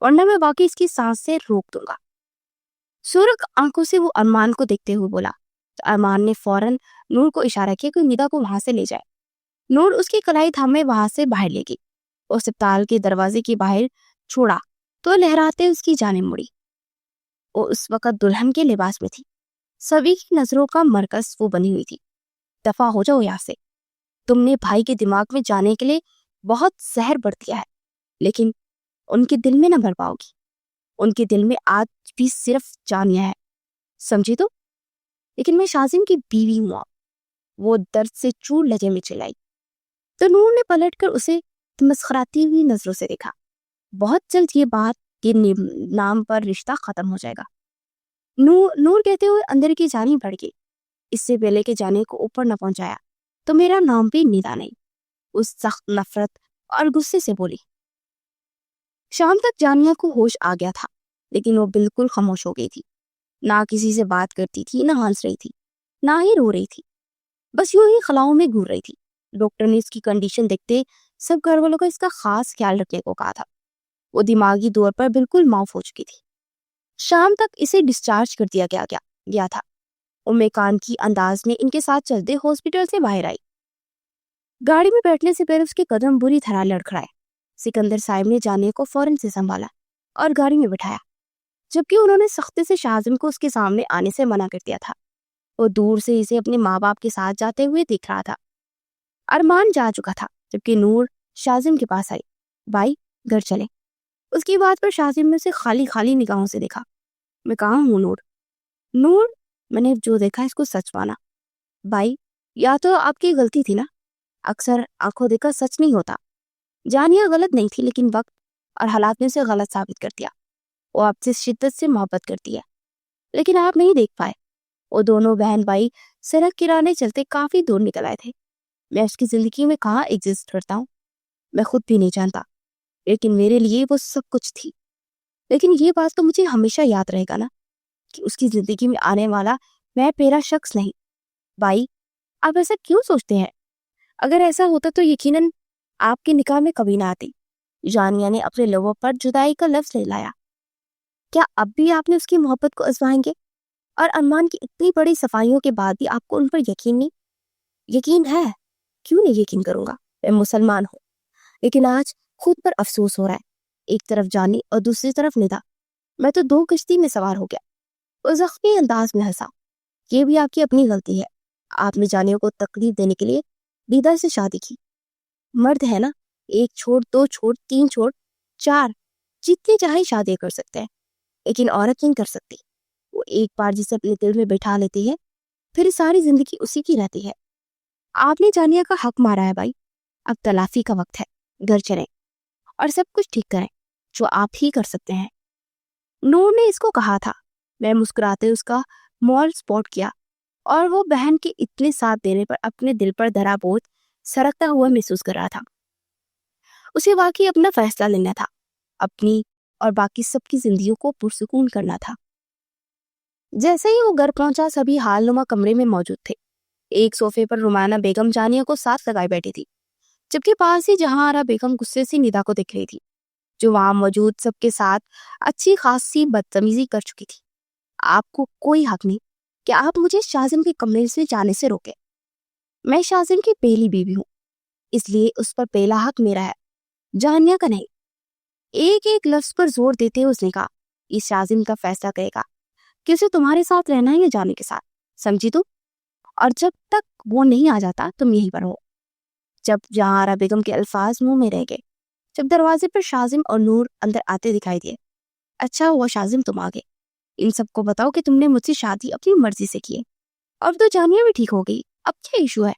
ورنہ میں واقعی اس کی سانس سے روک دوں گا۔ سرخ آنکھوں سے وہ ارمان کو دیکھتے ہوئے بولا تو ارمان نے فوراً نور کو اشارہ کیا کہ ندا کو وہاں سے لے جائے۔ نور اس کی کلائی تھامے وہاں سے باہر لے گئی۔ وہ اسپتال کے دروازے کے باہر چھوڑا تو لہراتے اس کی جانب مڑی۔ وہ اس وقت دلہن کے لباس میں تھی، سبھی کی نظروں کا مرکز وہ بنی ہوئی تھی۔ دفع ہو جاؤ یہاں سے، تم نے بھائی کے دماغ میں جانے کے لیے بہت زہر بڑھ دیا ہے، لیکن ان کے دل میں نہ بھر پاؤ گی۔ ان کے دل میں آج بھی صرف جانیہ ہے، سمجھی تو؟ لیکن میں شازم کی بیوی ہوں۔ وہ درد سے چور لہجے میں چلائی تو نور نے پلٹ کر اسے مسخراتی ہوئی نظروں سے دیکھا۔ بہت جلد یہ بات کے نام پر رشتہ ختم ہو جائے گا۔ نور کہتے ہوئے اندر کی جانب بڑھ گئی۔ اس سے پہلے کہ جانے کو اوپر نہ پہنچایا تو میرا نام بھی ندا نہیں، اس سخت نفرت اور غصے سے بولی۔ شام تک جانیہ کو ہوش آ گیا تھا، لیکن وہ بالکل خاموش ہو گئی تھی۔ نہ کسی سے بات کرتی تھی، نہ ہنس رہی تھی، نہ ہی رو رہی تھی، بس یوں ہی خلاؤں میں گھور رہی تھی۔ ڈاکٹر نے اس کی کنڈیشن دیکھتے سب گھر والوں کا اس کا خاص خیال رکھنے کو کہا تھا۔ وہ دماغی طور پر بالکل معاف ہو چکی تھی۔ شام تک اسے ڈسچارج کر دیا گیا تھا۔ کان کی انداز میں ان کے ساتھ چلتے ہاسپٹل سے باہر آئی۔ گاڑی میں بیٹھنے سے پہلے اس کے قدم بری طرح لڑکھڑائے۔ سکندر صاحب نے جانے کو فوراً سے سنبھالا اور گاڑی میں بٹھایا۔ جبکہ انہوں نے سختی سے شازم کو اس کے سامنے آنے سے منع کر دیا تھا۔ وہ دور سے اسے اپنے ماں باپ کے ساتھ جاتے ہوئے دیکھ رہا تھا۔ ارمان جا چکا تھا جبکہ نور شازم کے پاس آئی۔ بھائی گھر چلے۔ اس کی بات پر شازم نے اسے خالی خالی نگاہوں سے دیکھا۔ میں کہاں ہوں نور؟ نور میں نے جو دیکھا اس کو سچ مانا۔ بھائی یا تو آپ کی غلطی تھی نا، اکثر آنکھوں دیکھا سچ نہیں ہوتا۔ جانیہ غلط نہیں تھی لیکن وقت اور حالات نے اسے غلط ثابت کر دیا۔ وہ آپ سے شدت سے محبت کرتی ہے لیکن آپ نہیں دیکھ پائے۔ وہ دونوں بہن بھائی سڑک کنارے چلتے کافی دور نکل آئے تھے۔ میں اس کی زندگی میں کہاں ایگزسٹ کرتا ہوں میں خود بھی نہیں جانتا، لیکن میرے لیے وہ سب کچھ تھی۔ لیکن یہ بات تو مجھے ہمیشہ یاد رہے گا نا کہ اس کی زندگی میں آنے والا میں پہلا شخص نہیں۔ بھائی آپ ایسا کیوں سوچتے ہیں؟ اگر ایسا ہوتا تو یقیناً آپ کے نکاح میں کبھی نہ آتی۔ جانیہ نے اپنے لبوں پر جدائی کا لفظ لے لایا۔ کیا اب بھی آپ نے اس کی محبت کو آزمائیں گے؟ اور ارمان کی اتنی بڑی صفائیوں کے بعد بھی آپ کو ان پر یقین نہیں؟ یقین ہے، کیوں نہیں یقین کروں گا؟ میں مسلمان ہوں، لیکن آج خود پر افسوس ہو رہا ہے۔ ایک طرف جانی اور دوسری طرف ندا، میں تو دو کشتی میں سوار ہو گیا۔ وہ زخمی انداز میں ہنسا۔ یہ بھی آپ کی اپنی غلطی ہے، آپ نے جانیوں کو تکلیف دینے کے لیے دیدہ سے شادی کی۔ مرد ہے نا، ایک چھوڑ، دو چھوڑ، تین چھوڑ، چار، جتنی چاہے شادی کر سکتے ہیں، لیکن عورت نہیں کر سکتی۔ وہ ایک بار جسے اپنے دل میں بٹھا لیتی ہے پھر ساری زندگی اسی کی رہتی ہے۔ آپ نے جانیہ کا حق مارا ہے بھائی، اب تلافی کا وقت ہے۔ گھر چلیں اور سب کچھ ٹھیک کریں جو آپ ہی کر سکتے ہیں۔ نور نے اس کو کہا تھا۔ میں مسکراتے اس کا مول سپورٹ کیا اور وہ بہن کے اتنے ساتھ دینے پر اپنے دل پر دھرا بوجھ سرکتا ہوا محسوس کر رہا تھا۔ اسے واقعی اپنا فیصلہ لینا تھا، اپنی اور باقی سب کی زندگیوں کو پرسکون کرنا تھا۔ جیسے ہی وہ گھر پہنچا سبھی حال نما کمرے میں موجود تھے۔ ایک صوفے پر رومانہ بیگم جانیہ کو ساتھ لگائے بیٹھی تھی، جبکہ پاس ہی جہاں آرا بیگم غصے سے ندا کو دیکھ رہی تھی جو وہاں موجود سب کے ساتھ اچھی خاصی بدتمیزی کر چکی تھی۔ آپ کو کوئی حق نہیں کہ آپ مجھے شازم کے کمرے سے جانے سے روکے۔ میں شازم کی پہلی بیوی ہوں، اس لیے اس پر پہلا حق میرا ہے، جانیہ کا نہیں۔ ایک ایک لفظ پر زور دیتے اس نے کہا، یہ شازم کا فیصلہ کرے گا کہ اسے تمہارے ساتھ رہنا ہے یا جانے کے ساتھ، سمجھی تم؟ اور جب تک وہ نہیں آ جاتا تم یہیں پر ہو۔ جب جہاں آرا بیگم کے الفاظ منہ میں رہ گئے، جب دروازے پر شازم اور نور اندر آتے دکھائی دیے، اچھا ہوا شازم تم آگے، ان سب کو بتاؤ کہ تم نے مجھ سے شادی اپنی مرضی سے کی ہے۔ اب تو جانیہ بھی ٹھیک ہو گئی، اب کیا ایشو ہے؟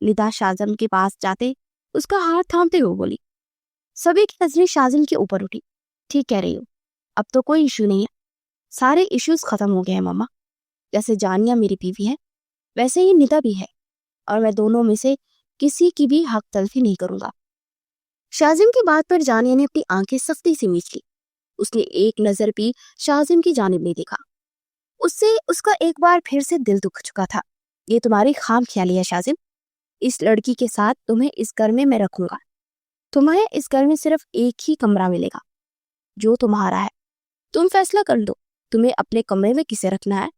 ندا شازم کے پاس جاتے اس کا ہاتھ تھامتے ہوئے بولی۔ سبھی کی نظریں شازم کے اوپر اٹھی۔ ٹھیک کہہ رہی ہو، اب تو کوئی ایشو نہیں ہے، سارے ایشوز ختم ہو گئے ہیں ماما۔ جیسے جانیہ میری بیوی ہے ویسے ہی ندا بھی ہے، اور میں دونوں میں سے کسی کی بھی حق تلفی نہیں کروں گا۔ شازم کی بات پر جانیہ نے اپنی آنکھیں سختی سے میچ لی۔ اس نے ایک نظر بھی شازم کی جانب نہیں دیکھا۔ اس سے اس کا ایک بار پھر سے دل دکھ چکا تھا۔ یہ تمہاری خام خیالی ہے شازم، اس لڑکی کے ساتھ تمہیں اس گھر میں رکھوں گا۔ تمہیں اس گھر میں صرف ایک ہی کمرہ ملے گا جو تمہارا ہے۔ تم فیصلہ کر دو تمہیں اپنے کمرے میں کسے رکھنا ہے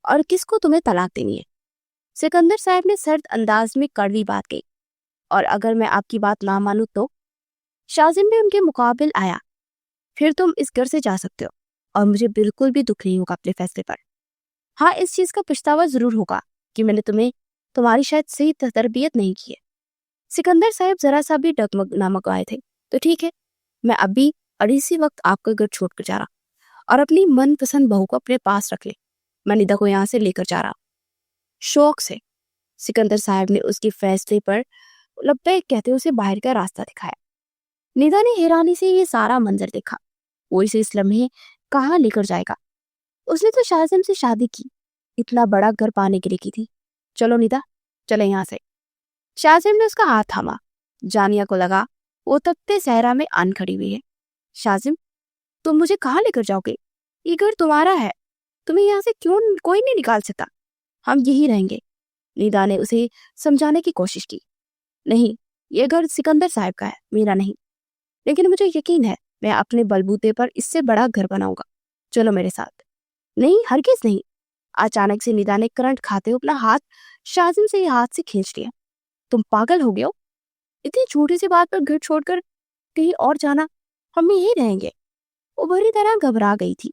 اور کس کو تمہیں طلاق دینی ہے۔ سکندر صاحب نے سرد انداز میں کڑوی بات کہی، اور اگر میں آپ کی بات نہ مانوں تو؟ شازم بھی ان کے مقابل آیا۔ پھر تم اس گھر سے جا سکتے ہو اور مجھے بالکل بھی دکھ نہیں ہوگا اپنے فیصلے پر۔ ہاں اس چیز کا پچھتاوا ضرور ہوگا کہ میں نے تمہیں تمہاری شاید صحیح تربیت نہیں کی ہے۔ سکندر صاحب ذرا سا بھی ڈگمگ نہ مگائے تھے۔ تو ٹھیک ہے، میں اب بھی اور اسی وقت آپ کا گھر چھوڑ کر جا رہا اور اپنی من پسند بہو کو اپنے پاس رکھ لے۔ میں ندا کو یہاں سے لے کر جا رہا شوق سے۔ سکندر صاحب نے اس کے فیصلے پر لبیک کہتے اسے باہر کا راستہ دکھایا۔ ندا نے حیرانی سے یہ سارا منظر دیکھا۔ وہ اسے اس لمحے کہاں لے کر جائے گا؟ اس نے تو شازم سے شادی کی، اتنا بڑا گھر پانے کے لیے کی تھی۔ چلو ندا چلے یہاں سے۔ شازم نے اس کا ہاتھ تھاما۔ جانیہ کو لگا وہ تپتے صحرا میں آن کھڑی ہوئی ہے۔ شازم تم مجھے کہاں لے کر جاؤ گے؟ یہ گھر تمہارا ہے، تمہیں یہاں سے کیوں کوئی نہیں نکال سکتا، ہم یہی رہیں گے۔ ندا نے اسے سمجھانے کی کوشش کی۔ نہیں، یہ گھر سکندر صاحب کا ہے، میرا نہیں، لیکن مجھے یقین ہے میں اپنے بلبوتے پر اس سے بڑا گھر بناؤں گا، چلو میرے ساتھ۔ نہیں، ہرگز نہیں۔ اچانک سے ندا نے کرنٹ کھاتے ہوئے اپنا ہاتھ شازم سے ہاتھ سے کھینچ لیا۔ تم پاگل ہو گئے ہو؟ اتنی چھوٹی سی بات پر گھر چھوڑ کر کہیں اور جانا، ہم یہی رہیں گے۔ وہ بری طرح گھبرا گئی تھی۔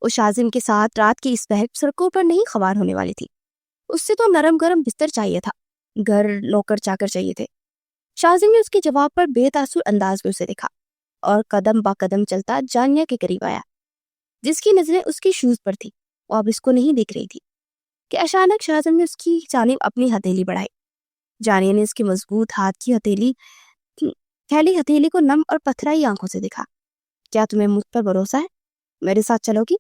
وہ شازم کے ساتھ رات کی اس بہک سڑکوں پر نہیں خوار ہونے والی تھی. اس سے تو نرم گرم بستر چاہیے تھا، گھر، نوکر چاکر چاہیے تھے. شازم نے اس کے جواب پر بے تاثر انداز میں اسے دیکھا اور قدم با قدم چلتا جانیہ کے قریب آیا، جس کی نظریں اس کی شوز پر تھی. وہ اب اس کو نہیں دیکھ رہی تھی کہ اچانک شازم نے اس کی جانب اپنی ہتھیلی بڑھائی. جانیہ نے اس کے مضبوط ہاتھ کی پھیلی ہتھیلی کو نم اور پتھرائی آنکھوں سے دیکھا. کیا تمہیں مجھ پر بھروسہ ہے؟ میرے ساتھ چلو گی؟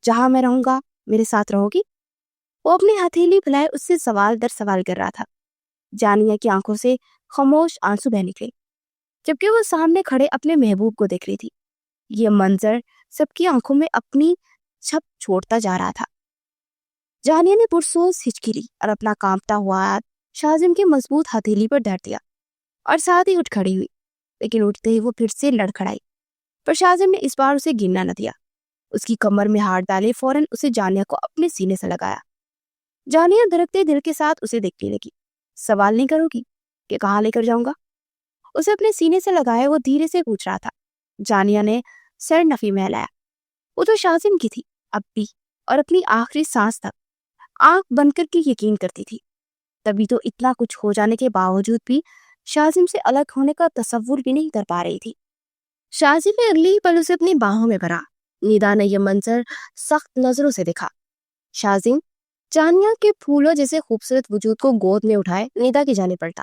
جہاں میں رہوں گا میرے ساتھ رہو گی؟ وہ اپنی ہتھیلی پھیلائے اس سے سوال در سوال کر رہا تھا. جانیہ کی آنکھوں سے خاموش آنسو بہہ نکلے، جبکہ وہ سامنے کھڑے اپنے محبوب کو دیکھ رہی تھی. یہ منظر سب کی آنکھوں میں اپنی چھپ چھوڑتا جا رہا تھا. جانیہ نے پرسوز ہچکی لی اور اپنا کانپتا ہوا ہاتھ شازم کے مضبوط ہتھیلی پر دھر دیا اور ساتھ ہی اٹھ کھڑی ہوئی. لیکن اٹھتے ہی وہ پھر سے لڑکھڑائی، پر شازم نے اس بار اسے گرنا نہ دیا. اس کی کمر میں ہاتھ ڈالے فوراً اسے جانیہ کو اپنے سینے سے لگایا. جانیہ دھڑکتے دل کے ساتھ اسے دیکھنے لگی. سوال نہیں کرو گی کہ کہاں لے کر جاؤں گا؟ اسے اپنے سینے سے لگائے وہ دھیرے سے پوچھ رہا تھا. جانیہ نے سر نفی میں ہلایا. وہ تو شازم کی تھی اب بھی، اور اپنی آخری سانس تک آنکھ بند کر کے یقین کرتی تھی. تبھی تو اتنا کچھ ہو جانے کے باوجود بھی شازم سے الگ ہونے کا تصور بھی نہیں کر پا رہی تھی. شازم نے اگلی ہی پل اسے اپنی باہوں میں بھرا. نیدا نے یہ منظر سخت نظروں سے دیکھا. شازم جانیہ کے پھولوں جیسے خوبصورت وجود کو گود میں اٹھائے نیدا کی جانب پلٹا.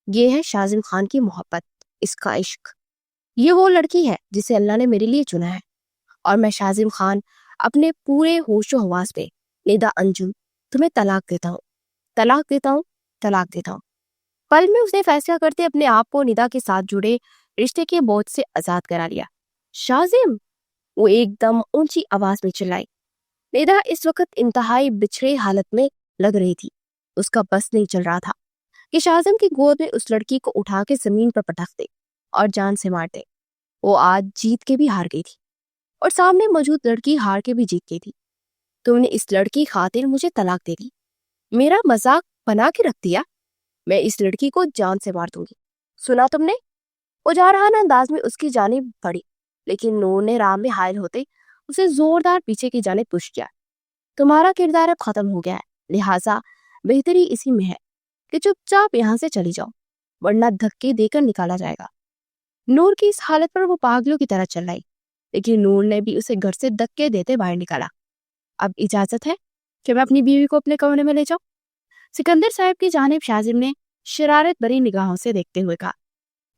یہ ہے شازم خان کی محبت، اس کا عشق. یہ وہ لڑکی ہے جسے اللہ نے میرے لیے چنا ہے، اور میں شازم خان اپنے پورے ہوش و حواس پہ نیدا انجم تمہیں طلاق دیتا ہوں، طلاق دیتا ہوں، طلاق دیتا ہوں. پل میں اس نے فیصلہ کرتے اپنے آپ کو نیدا کے ساتھ جڑے رشتے کے بوجھ سے آزاد کرا لیا. شازم! وہ ایک دم اونچی آواز میں چلائی. نیدا اس وقت انتہائی بچھڑے حالت میں لگ رہی تھی. اس کا بس نہیں چل رہا تھا کہ شازم کی گود میں اس لڑکی کو اٹھا کے زمین پر پٹک دے اور جان سے مار دے. وہ آج جیت کے بھی ہار گئی تھی اور سامنے موجود لڑکی ہار کے بھی جیت گئی تھی. تم نے اس لڑکی خاطر مجھے طلاق دے دی، میرا مذاق بنا کے رکھ دیا. میں اس لڑکی کو جان سے مار دوں گی، سنا تم نے؟ وہ جارحانہ انداز میں اس کی جانب بڑھی، لیکن نور نے راہ میں حائل ہوتے اسے زوردار پیچھے کی جانب پش کیا. تمہارا کردار اب ختم ہو گیا ہے، لہٰذا بہتری اسی میں ہے کہ چپ چاپ یہاں سے چلی جاؤ، ورنہ دھکے دے کر نکالا جائے گا. نور کی اس حالت پر وہ پاگلوں کی طرح چل رہی، لیکن نور نے بھی اسے گھر سے دھکے دیتے باہر نکالا. اب اجازت ہے کہ میں اپنی بیوی کو اپنے کمرے میں لے جاؤں؟ سکندر صاحب کی جانب شازم نے شرارت بری نگاہوں سے دیکھتے ہوئے کہا.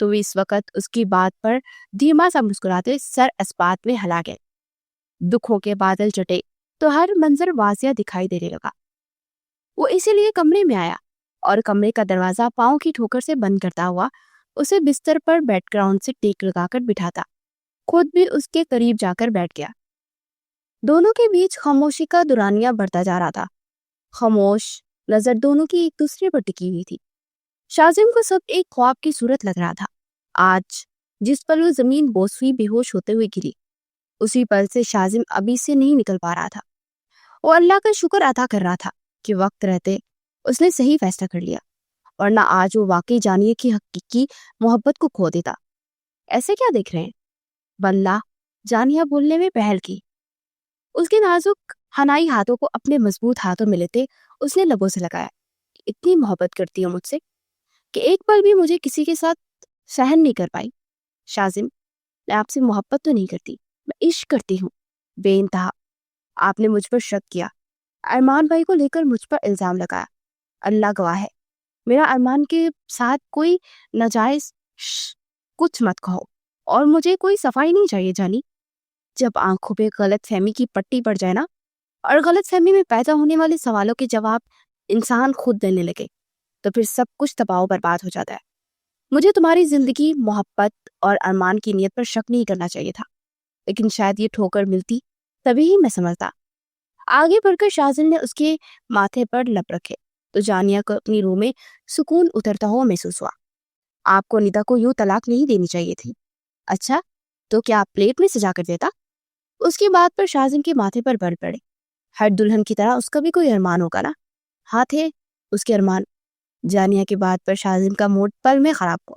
تو اس وقت اس کی بات پر دھیما سا مسکراتے سر اسبات میں ہلا گئے. دکھوں کے بادل چٹے تو ہر منظر واضح دکھائی دینے لگا. وہ اسی لیے کمرے میں آیا اور کمرے کا دروازہ پاؤں کی ٹھوکر سے بند کرتا ہوا اسے بستر پر بیڈ گراؤنڈ سے ٹیک لگا کر بٹھاتا، خود بھی اس کے قریب جا کر بیٹھ گیا. دونوں کے بیچ خاموشی کا دورانیہ بڑھتا جا رہا تھا. خاموش نظر دونوں کی ایک دوسرے پر ٹکی ہوئی تھی. شازم کو سب ایک خواب کی صورت لگ رہا تھا. آج جس پل وہ زمین بوس ہوئی بے ہوش ہوتے ہوئے گری، اسی پل سے شازم ابھی سے نہیں نکل پا رہا تھا. وہ اللہ کا شکر ادا کر رہا تھا کہ وقت رہتے اس نے صحیح فیصلہ کر لیا، ورنہ آج وہ واقعی جانیہ کی حقیقی محبت کو کھو دیتا. ایسے کیا دیکھ رہے ہیں؟ بندہ جانیہ بولنے میں پہل کی. اس کے نازک حنائی ہاتھوں کو اپنے مضبوط ہاتھوں میں لیتے اس نے لبوں سے لگایا. اتنی محبت کرتی ہو مجھ سے کہ ایک پل بھی مجھے کسی کے ساتھ سہن نہیں کر پائی. شازم، میں آپ سے محبت تو نہیں کرتی، میں عشق کرتی ہوں بے انتہا. آپ نے مجھ پر شک کیا، ارمان بھائی کو لے کر مجھ پر الزام لگایا. اللہ گواہ ہے، میرا ارمان کے ساتھ کوئی ناجائز کچھ مت کہو، اور مجھے کوئی صفائی نہیں چاہیے جانی. جب آنکھوں پہ غلط فہمی کی پٹی پڑ جائے نا، اور غلط فہمی میں پیدا ہونے والے سوالوں کے جواب انسان خود دینے لگے، تو پھر سب کچھ تباہ و برباد ہو جاتا ہے. مجھے تمہاری زندگی، محبت اور ارمان کی نیت پر شک نہیں کرنا چاہیے تھا، لیکن شاید یہ ٹھوکر ملتی تبھی ہی میں سمجھتا. آگے بڑھ کر شازم نے اس کے ماتھے پر لب رکھے تو جانیہ کو اپنی روح میں سکون اترتا ہوا محسوس ہوا. آپ کو نیدا کو یوں طلاق نہیں دینی چاہیے تھی. اچھا تو کیا آپ پلیٹ میں سجا کر دیتا؟ اس کی بات پر شازم کے ماتھے پر بڑھ پڑے. ہر دلہن کی طرح اس کا بھی کوئی ارمان ہوگا نا. ہاں تھے اس کے ارمان. جانیہ کی بات پر شازم کا موڈ پل میں خراب ہوا.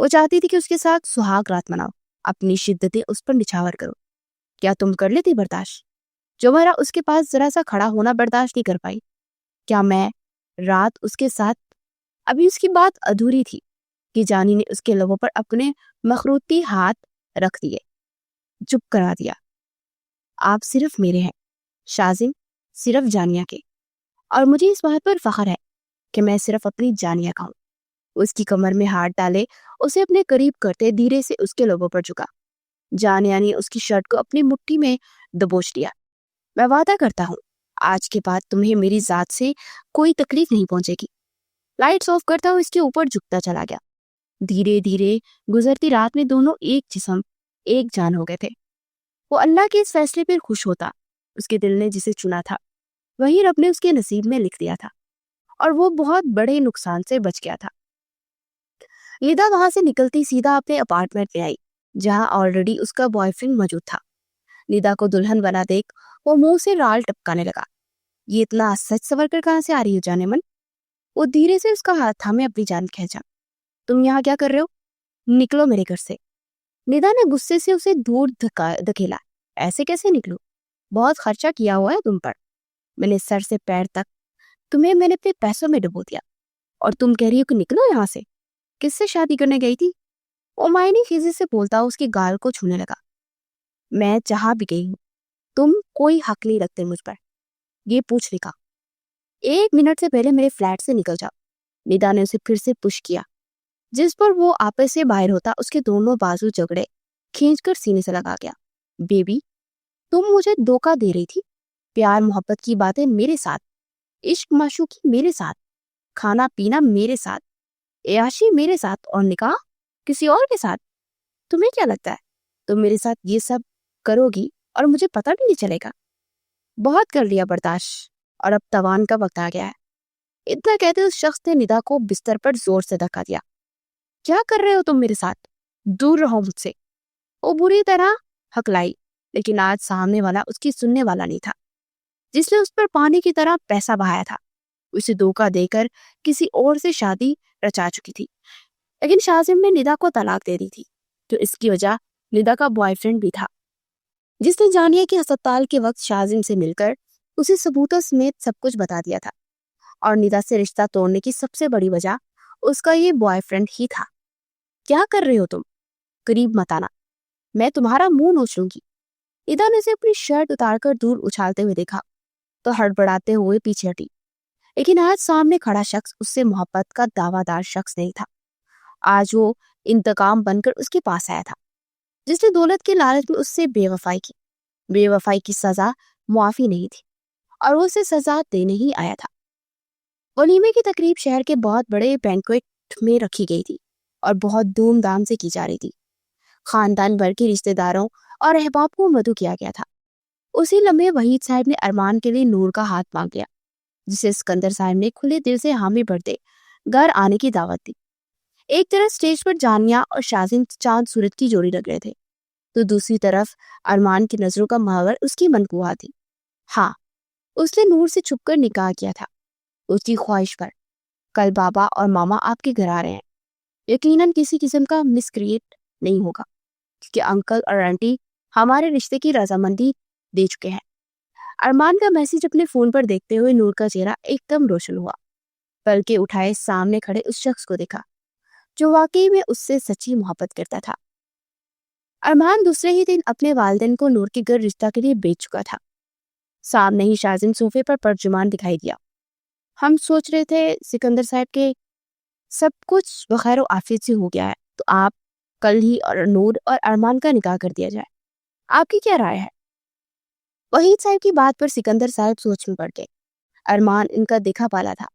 وہ چاہتی تھی کہ اس کے ساتھ سہاگ رات مناؤ، اپنی شدتیں اس پر نچھاور کرو. کیا تم کر لیتی برداشت؟ جوہرہ اس کے پاس ذرا سا کھڑا ہونا برداشت نہیں کر پائی. کیا میں رات اس کے ساتھ؟ ابھی اس کی بات ادھوری تھی کہ جانی نے اس کے لبوں پر اپنے مخروطی ہاتھ رکھ دیے، چپ کرا دیا. آپ صرف میرے ہیں شاذم، صرف جانیہ کے، اور مجھے اس بات پر فخر ہے کہ میں صرف اپنی جانیہ کا ہوں. اس کی کمر میں ہاتھ ڈالے اسے اپنے قریب کرتے دھیرے سے اس کے لبوں پر جھکا. جانیہ نے اس کی شرٹ کو اپنی مٹھی میں دبوچ لیا. میں وعدہ کرتا ہوں آج کے بعد تمہیں میری ذات سے کوئی تکلیف نہیں پہنچے گی. لائٹس آف کرتا ہوں اس کے اوپر جھکتا چلا گیا. دھیرے دھیرے گزرتی رات میں دونوں ایک جسم ایک جان ہو گئے تھے. وہ اللہ کے اس فیصلے پر خوش ہوتا. اس کے دل نے جسے چنا تھا وہی رب نے اس کے نصیب میں لکھ دیا تھا، اور وہ بہت بڑے نقصان سے بچ گیا تھا. ندا وہاں سے نکلتی سیدھا اپنے اپارٹمنٹ میں آئی جہاں آلریڈی اس کا بوائے فرینڈ موجود تھا. ندا کو دلہن بنا دیکھ وہ منہ سے رال ٹپکانے لگا. یہ اتنا سچ سور کر کہاں سے آ رہی ہو جانے من؟ وہ دھیرے سے اس کا ہاتھ تھامے اپنی جان کھینچا. تم یہاں کیا کر رہے ہو؟ نکلو میرے گھر سے. ندا نے غصے سے اسے دور دھکیلا. ایسے کیسے نکلو؟ بہت خرچہ کیا ہوا ہے تم پر. میں نے سر سے پیر تک تمہیں میں نے اپنے پیسوں میں ڈبو دیا، اور تم کہہ رہی ہو کہ نکلو یہاں سے. کس سے شادی کرنے گئی تھی؟ وہ معنی خیزی سے بولتا اس کی گال کو چھونے لگا. میں جہاں بھی گئی ہوں تم کوئی حق نہیں رکھتے مجھ پر. یہ پوچھ لکھا 1 منٹ سے پہلے میرے فلیٹ سے نکل جاؤ. ندا نے اسے پھر سے پش کیا، جس پر وہ آپس سے باہر ہوتا اس کے دونوں بازو جگڑے کھینچ کر سینے سے لگا گیا. بیبی تم مجھے دھوکہ دے رہی تھی. پیار محبت کی باتیں میرے ساتھ، عشق معشوقی میرے ساتھ، کھانا پینا میرے ساتھ، عیاشی میرے ساتھ، اور نکاح کسی اور کے ساتھ. تمہیں کیا لگتا ہے تم میرے ساتھ یہ سب کرو گی اور مجھے پتہ بھی نہیں چلے گا؟ بہت کر لیا برداشت، اور اب توان کا وقت آ گیا ہے. اتنا کہتے اس شخص نے ندا کو بستر پر زور سے دھکا دیا. کیا کر رہے ہو تم میرے ساتھ؟ دور رہو مجھ سے. وہ بری طرح ہکلائی، لیکن آج سامنے والا اس کی سننے والا نہیں تھا جس نے اس پر پانی کی طرح پیسہ بہایا تھا. اسے دھوکہ دے کر کسی اور سے شادی رچا چکی تھی، لیکن شاذم نے ندا کو طلاق دے دی تھی. تو اس کی وجہ ندا کا بوائے فرینڈ بھی تھا جس نے جانیہ کے ہسپتال کے وقت شاذم سے مل کر اسے ثبوتوں سمیت سب کچھ بتا دیا تھا. اور ندا سے رشتہ توڑنے کی سب سے بڑی وجہ اس کا یہ بوائے فرینڈ ہی تھا. کیا کر رہے ہو تم؟ قریب مت آنا، میں تمہارا منہ نوچ لوں گی. ندا نے اسے اپنی شرٹ اتار کر دور اچھالتے ہوئے دیکھا تو ہڑبڑاتے ہوئے پیچھے ہٹی. لیکن آج سامنے کھڑا شخص اس سے محبت کا دعویٰ دار شخص نہیں تھا. آج وہ انتقام بن کر اس کے پاس آیا تھا جس نے دولت کے لالچ میں اس سے بے وفائی کی. بے وفائی کی سزا معافی نہیں تھی، اور وہ اسے سزا دینے ہی آیا تھا. ولیمے کی تقریب شہر کے بہت بڑے بینکویٹ میں رکھی گئی تھی اور بہت دھوم دھام سے کی جا رہی تھی. خاندان بھر کے رشتہ داروں اور احباب کو مدعو کیا گیا تھا. اسی لمحے وحید صاحب نے ارمان کے لیے نور کا ہاتھ مانگ لیا، جسے سکندر صاحب نے کھلے دل سے حامی بھرتے گھر آنے کی دعوت دی. ایک طرف سٹیج پر جانیہ اور شاذم چاند سورج کی جوڑی لگ رہے تھے، تو دوسری طرف ارمان کی نظروں کا محور اس کی منقوہ تھی. ہاں، اس نے نور سے چھپ کر نکاح کیا تھا اس کی خواہش پر. کل بابا اور ماما آپ کے گھر آ رہے ہیں. یقیناً کسی قسم کا مس کریٹ نہیں ہوگا، کیونکہ انکل اور آنٹی ہمارے رشتے کی رضامندی دے چکے ہیں. ارمان کا میسج اپنے فون پر دیکھتے ہوئے نور کا چہرہ ایک دم روشن ہوا. پلکیں اٹھائے سامنے کھڑے اس شخص کو دیکھا جو واقعی میں اس سے سچی محبت کرتا تھا. ارمان دوسرے ہی دن اپنے والدین کو نور کے گھر رشتہ کے لیے بیچ چکا تھا. سامنے ہی شاذم صوفے پر ترجمان دکھائی دیا. ہم سوچ رہے تھے سکندر صاحب کے سب کچھ بخیر و عافیت سے ہو گیا ہے، تو آپ کل ہی اور نور اور ارمان کا نکاح کر دیا جائے. آپ کی کیا رائے ہے؟ وحید صاحب کی بات پر سکندر صاحب سوچ میں پڑ گئے. ارمان ان کا دیکھا پالا تھا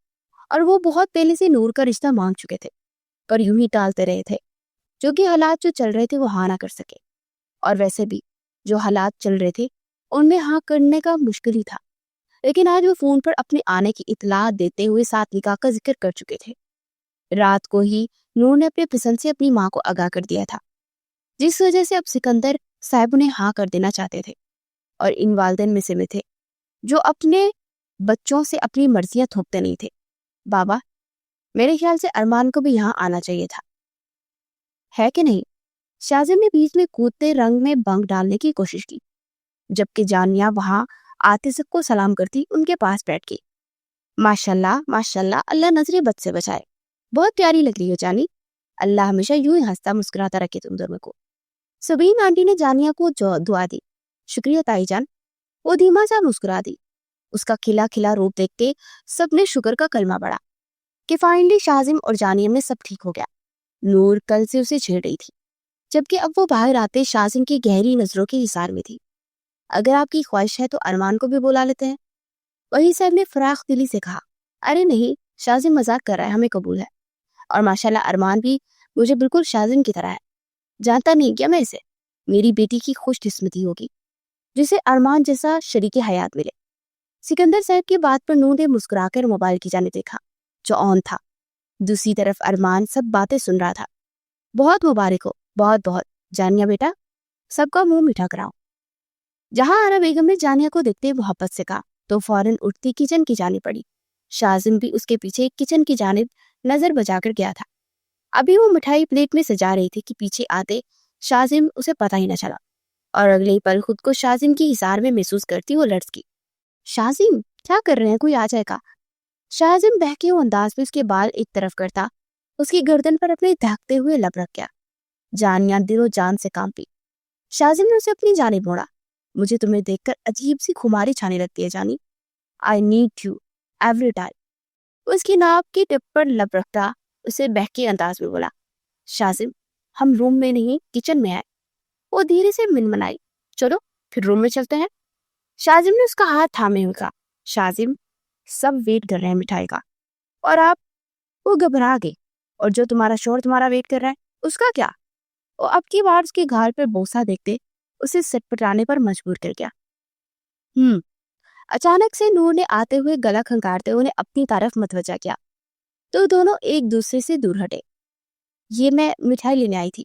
اور وہ بہت پہلے سے نور کا رشتہ مانگ چکے تھے، پر یوں ہی ٹالتے رہے تھے جو کہ حالات جو چل رہے تھے وہ ہاں نہ کر سکے. اور ویسے بھی جو حالات چل رہے تھے ان میں ہاں کرنے کا مشکل ہی تھا. لیکن آج وہ فون پر اپنے آنے کی اطلاع دیتے ہوئے ساتھ نکاح کا ذکر کر چکے تھے. رات کو ہی نور نے اپنے پسند سے اپنی ماں کو آگاہ کر دیا تھا، جس وجہ سے اب سکندر صاحب انہیں ہاں کر دینا چاہتے تھے، اور ان والدین میں سے تھے جو اپنے بچوں سے اپنی مرضیاں تھوپتے نہیں تھے. بابا، میرے خیال سے ارمان کو بھی یہاں آنا چاہیے تھا، ہے کہ نہیں؟ شاذم نے بیچ میں کودتے رنگ میں بنک ڈالنے کی کوشش کی. جبکہ جانیہ وہاں آتے سب کو سلام کرتی ان کے پاس بیٹھ گئی۔ ماشاءاللہ ماشاءاللہ، اللہ نظر بد سے بچائے، بہت پیاری لگ رہی ہو جانی، اللہ ہمیشہ یوں ہی ہنستا مسکراتا رکھے تم دونوں کو۔ سبین آنٹی نے جانیہ کو دعا دی۔ شکریہ تائی جان، وہ دھیما سا مسکرا دی۔ اس کا کھلا کھلا روپ دیکھتے سب نے شکر کا کلمہ پڑھا کہ فائنلی شاذم اور جانیہ میں سب ٹھیک ہو گیا۔ نور کل سے اسے چھیڑ رہی تھی، جبکہ اب وہ باہر آتے شاذم کی گہری نظروں کے حصار میں تھی۔ اگر آپ کی خواہش ہے تو ارمان کو بھی بلا لیتے ہیں، وہی صاحب نے فراخ دلی سے کہا۔ ارے نہیں، شاذم مذاق کر رہا ہے، ہمیں قبول ہے، اور ماشاءاللہ ارمان بھی مجھے بالکل شاذم کی طرح ہے، جانتا نہیں کیا میں اسے؟ میری بیٹی کی خوش قسمتی ہوگی جسے ارمان جیسا شریک حیات ملے۔ سکندر صاحب کی بات پر نور نے مسکرا کر موبائل کی جانب دیکھا جو آن تھا۔ دوسری طرف ارمان سب باتیں سن رہا تھا۔ بہت مبارک ہو، بہت بہت جانیہ بیٹا، سب کا منہ میٹھا کراؤ۔ جہاں آرا بیگم نے جانیہ کو دیکھتے محبت سے کہا تو فوراً اٹھتی کچن کی جانب پڑی۔ شاذم بھی اس کے پیچھے کچن کی جانب نظر بچا کر گیا تھا۔ ابھی وہ مٹھائی پلیٹ میں سجا رہی تھی کہ پیچھے آتے شاذم اسے پتہ ہی نہ چلا، اور اگلے ہی پل خود کو شاذم کی حصار میں محسوس کرتی وہ لڑکی۔ شاذم کیا کر رہے ہیں، کوئی آ جائے گا۔ شاذم بہکے ہوئے انداز میں اس کے بال ایک طرف کرتا اس کی گردن پر اپنے دھکتے ہوئے لب رکھ گیا۔ جانیہ دل و جان سے کانپی۔ شاذم نے اسے اپنی جانب موڑا۔ مجھے تمہیں دیکھ کر عجیب سی خماری چھانے لگتی ہے جانی، I need you every time. اس کی ناک کی ٹپ پر لب رکھتا اسے بہکے انداز میں بولا۔ شاذم ہم روم میں نہیں کچن میں آئے۔ وہ دھیرے سے منمنائی۔ چلو پھر روم میں چلتے ہیں۔ شاذم نے اس کا ہاتھ تھامے ہوئے کہا۔ شاذم سب ویٹ کر رہے ہیں مٹھائی کا، اور آپ؟ وہ گھبرا گئی۔ اور جو تمہارا شوہر تمہارا ویٹ کر رہا ہے اس کا کیا؟ وہ اب کی بار اس کے گھال پر بوسہ دیکھتے اسے سٹ پٹانے پر مجبور کر گیا۔ اچانک سے نور نے آتے ہوئے گلا کھنکارتے انہیں اپنی طرف متوجہ کیا تو دونوں ایک دوسرے سے دور ہٹے۔ یہ میں مٹھائی لینے آئی تھی،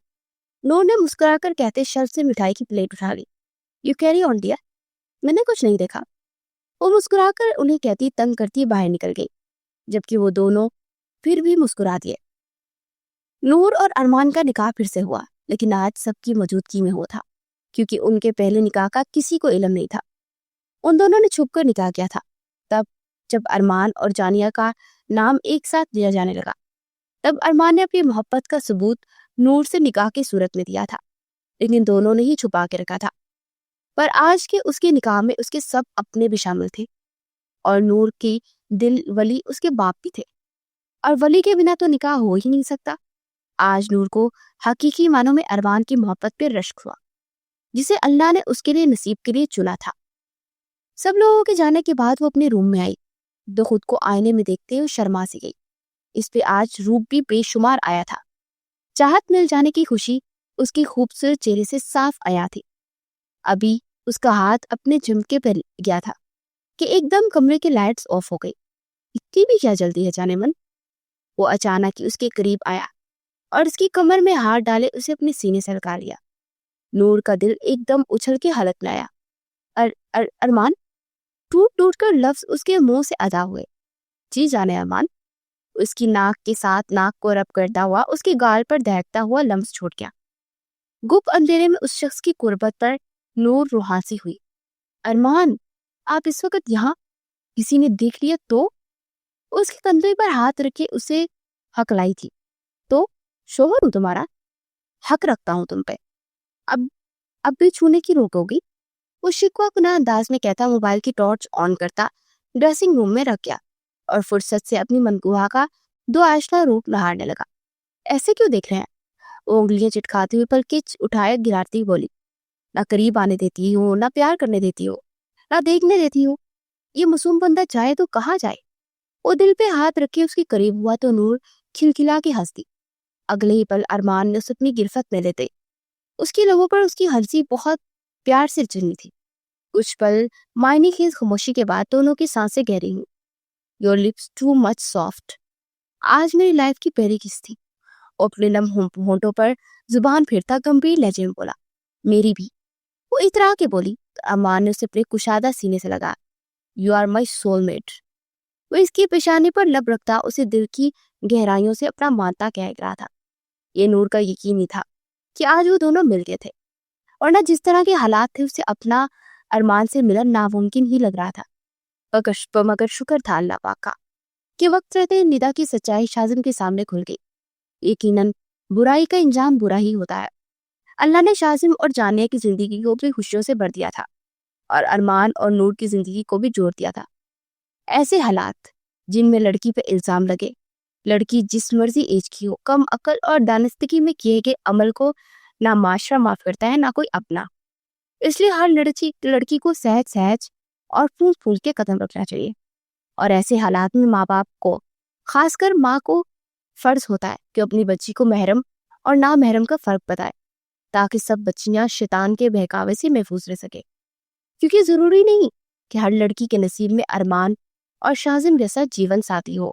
نور نے مسکرا کر کہتے شرف سے مٹھائی کی پلیٹ اٹھا لی۔ یو کیری آن ڈیئر، میں نے کچھ نہیں دیکھا۔ وہ مسکرا کر انہیں کہتی تنگ کرتی باہر نکل گئی، جبکہ وہ دونوں پھر بھی مسکرا دیے۔ نور اور ارمان کا نکاح پھر سے ہوا، لیکن آج سب کی موجودگی میں ہوا تھا، کیونکہ ان کے پہلے نکاح کا کسی کو علم نہیں تھا۔ ان دونوں نے چھپ کر نکاح کیا تھا۔ تب جب ارمان اور جانیہ کا نام ایک ساتھ لیا جانے لگا، تب ارمان نے اپنی محبت کا ثبوت نور سے نکاح کی صورت میں دیا تھا، لیکن دونوں نے ہی چھپا کے رکھا تھا۔ پر آج کے اس کے نکاح میں اس کے سب اپنے بھی شامل تھے، اور نور کی دل ولی اس کے باپ بھی تھے، اور ولی کے بنا تو نکاح ہو ہی نہیں سکتا۔ آج نور کو حقیقی معنوں میں ارمان کی محبت پہ رشک ہوا، جسے اللہ نے اس کے لیے نصیب کے لیے چنا تھا۔ سب لوگوں کے جانے کے بعد وہ اپنے روم میں آئی تو خود کو آئینے میں دیکھتے ہوئے شرما سی گئی۔ اس پہ آج روپ بھی بے شمار آیا تھا۔ چاہت مل جانے کی خوشی اس کی خوبصورت چہرے سے صاف آیا تھی۔ ابھی اس کا ہاتھ اپنے جھمکے پر گیا تھا کہ ایک دم کمرے کی لائٹس آف ہو گئی۔ اتنی بھی کیا جلدی ہے جانے من؟ وہ اچانک ہی اس کے قریب آیا اور اس کی کمر میں ہاتھ ڈالے اسے اپنے سینے سے لگا لیا۔ نور کا دل ایک دم اچھل کے حلق میں آیا۔ ارمان، ٹوٹ ٹوٹ کر لفظ اس کے منہ سے ادا ہوئے۔ جی جانے ارمان۔ اس کی ناک کے ساتھ ناک کو رب کرتا ہوا اس کے گال پر دہکتا ہوا لمس چھوٹ گیا۔ گپ اندھیرے میں اس شخص کی قربت پر نور روحانسی ہوئی۔ ارمان، آپ اس وقت یہاں؟ کسی نے دیکھ لیا تو؟ اس کے کندھے پر ہاتھ رکھے اسے ہکلائی تھی۔ تو شوہر ہوں تمہارا، حق رکھتا ہوں تم پہ، اب بھی چھونے کی روک ہوگی؟ وہ شکوہ کناں انداز میں کہتا موبائل کی ٹارچ آن کرتا ڈریسنگ روم میں رکھ گیا اور فرصت سے اپنی منقوہا کا دو آشنا روپ نہارنے لگا۔ ایسے کیوں دیکھ رہے ہیں؟ وہ انگلیاں چٹکاتی ہوئی پلکیں اٹھائے گراتی بولی۔ نہ قریب آنے دیتی ہوں، نہ پیار کرنے دیتی ہو، نہ دیکھنے دیتی ہو۔ یہ معصوم بندہ جائے تو کہاں جائے؟ وہ دل پہ ہاتھ رکھے اس کے قریب ہوا تو نور کھلکھلا کے ہنس دی۔ اگلے ہی پل ارمان نے اسے اپنی گرفت میں لیتے اس کی لبوں پر اس کی ہنسی بہت پیار سے چنی تھی۔ کچھ پل معنی خیز خاموشی کے بعد دونوں کی سانسیں گہری ہوئی۔ Your lips too much soft. آج میری لائف کی پہلی کس تھی۔ وہ اپنے نم ہونٹوں پر زبان پھرتا گمبھیر لہجے میں بولا۔ میری بھی۔ وہ اترا کے بولی تو ارمان نے اسے اپنے کشادہ سینے سے لگا۔ You are my soul mate. وہ اس کی پیشانی پر لب رکھتا اسے دل کی گہرائیوں سے اپنا مانتا کہہ رہا تھا۔ یہ نور کا یقین ہی تھا کہ آج وہ دونوں مل گئے تھے، اور نہ جس طرح کے حالات تھے اسے اپنا ارمان سے ملن ناممکن ہی لگ رہا تھا، مگر شکر تھا اللہ پاک کا کہ وقت رہتے ندا کی سچائی شاذم کے سامنے کھل گئی۔ یقیناً برائی کا انجام برا ہی ہوتا ہے۔ اللہ نے شاذم اور جانیہ کی زندگی کو بھی خوشیوں سے بھر دیا تھا اور ارمان اور نور کی زندگی کو بھی جوڑ دیا تھا۔ ایسے حالات جن میں لڑکی پہ الزام لگے، لڑکی جس مرضی ایج کی ہو، کم عقل اور دانستگی میں کیے گئے عمل کو نہ معاشرہ معاف کرتا ہے نہ کوئی اپنا۔ اس لیے ہر لڑکی کو سہج اور پھول پھول کے قدم رکھنا چاہیے، اور ایسے حالات میں ماں باپ کو، خاص کر ماں کو، فرض ہوتا ہے کہ اپنی بچی کو محرم اور نامحرم کا فرق بتائے تاکہ سب بچیاں شیطان کے بہکاوے سے محفوظ رہ سکے، کیونکہ ضروری نہیں کہ ہر لڑکی کے نصیب میں ارمان اور شاذم جیسا جیون ساتھی ہو۔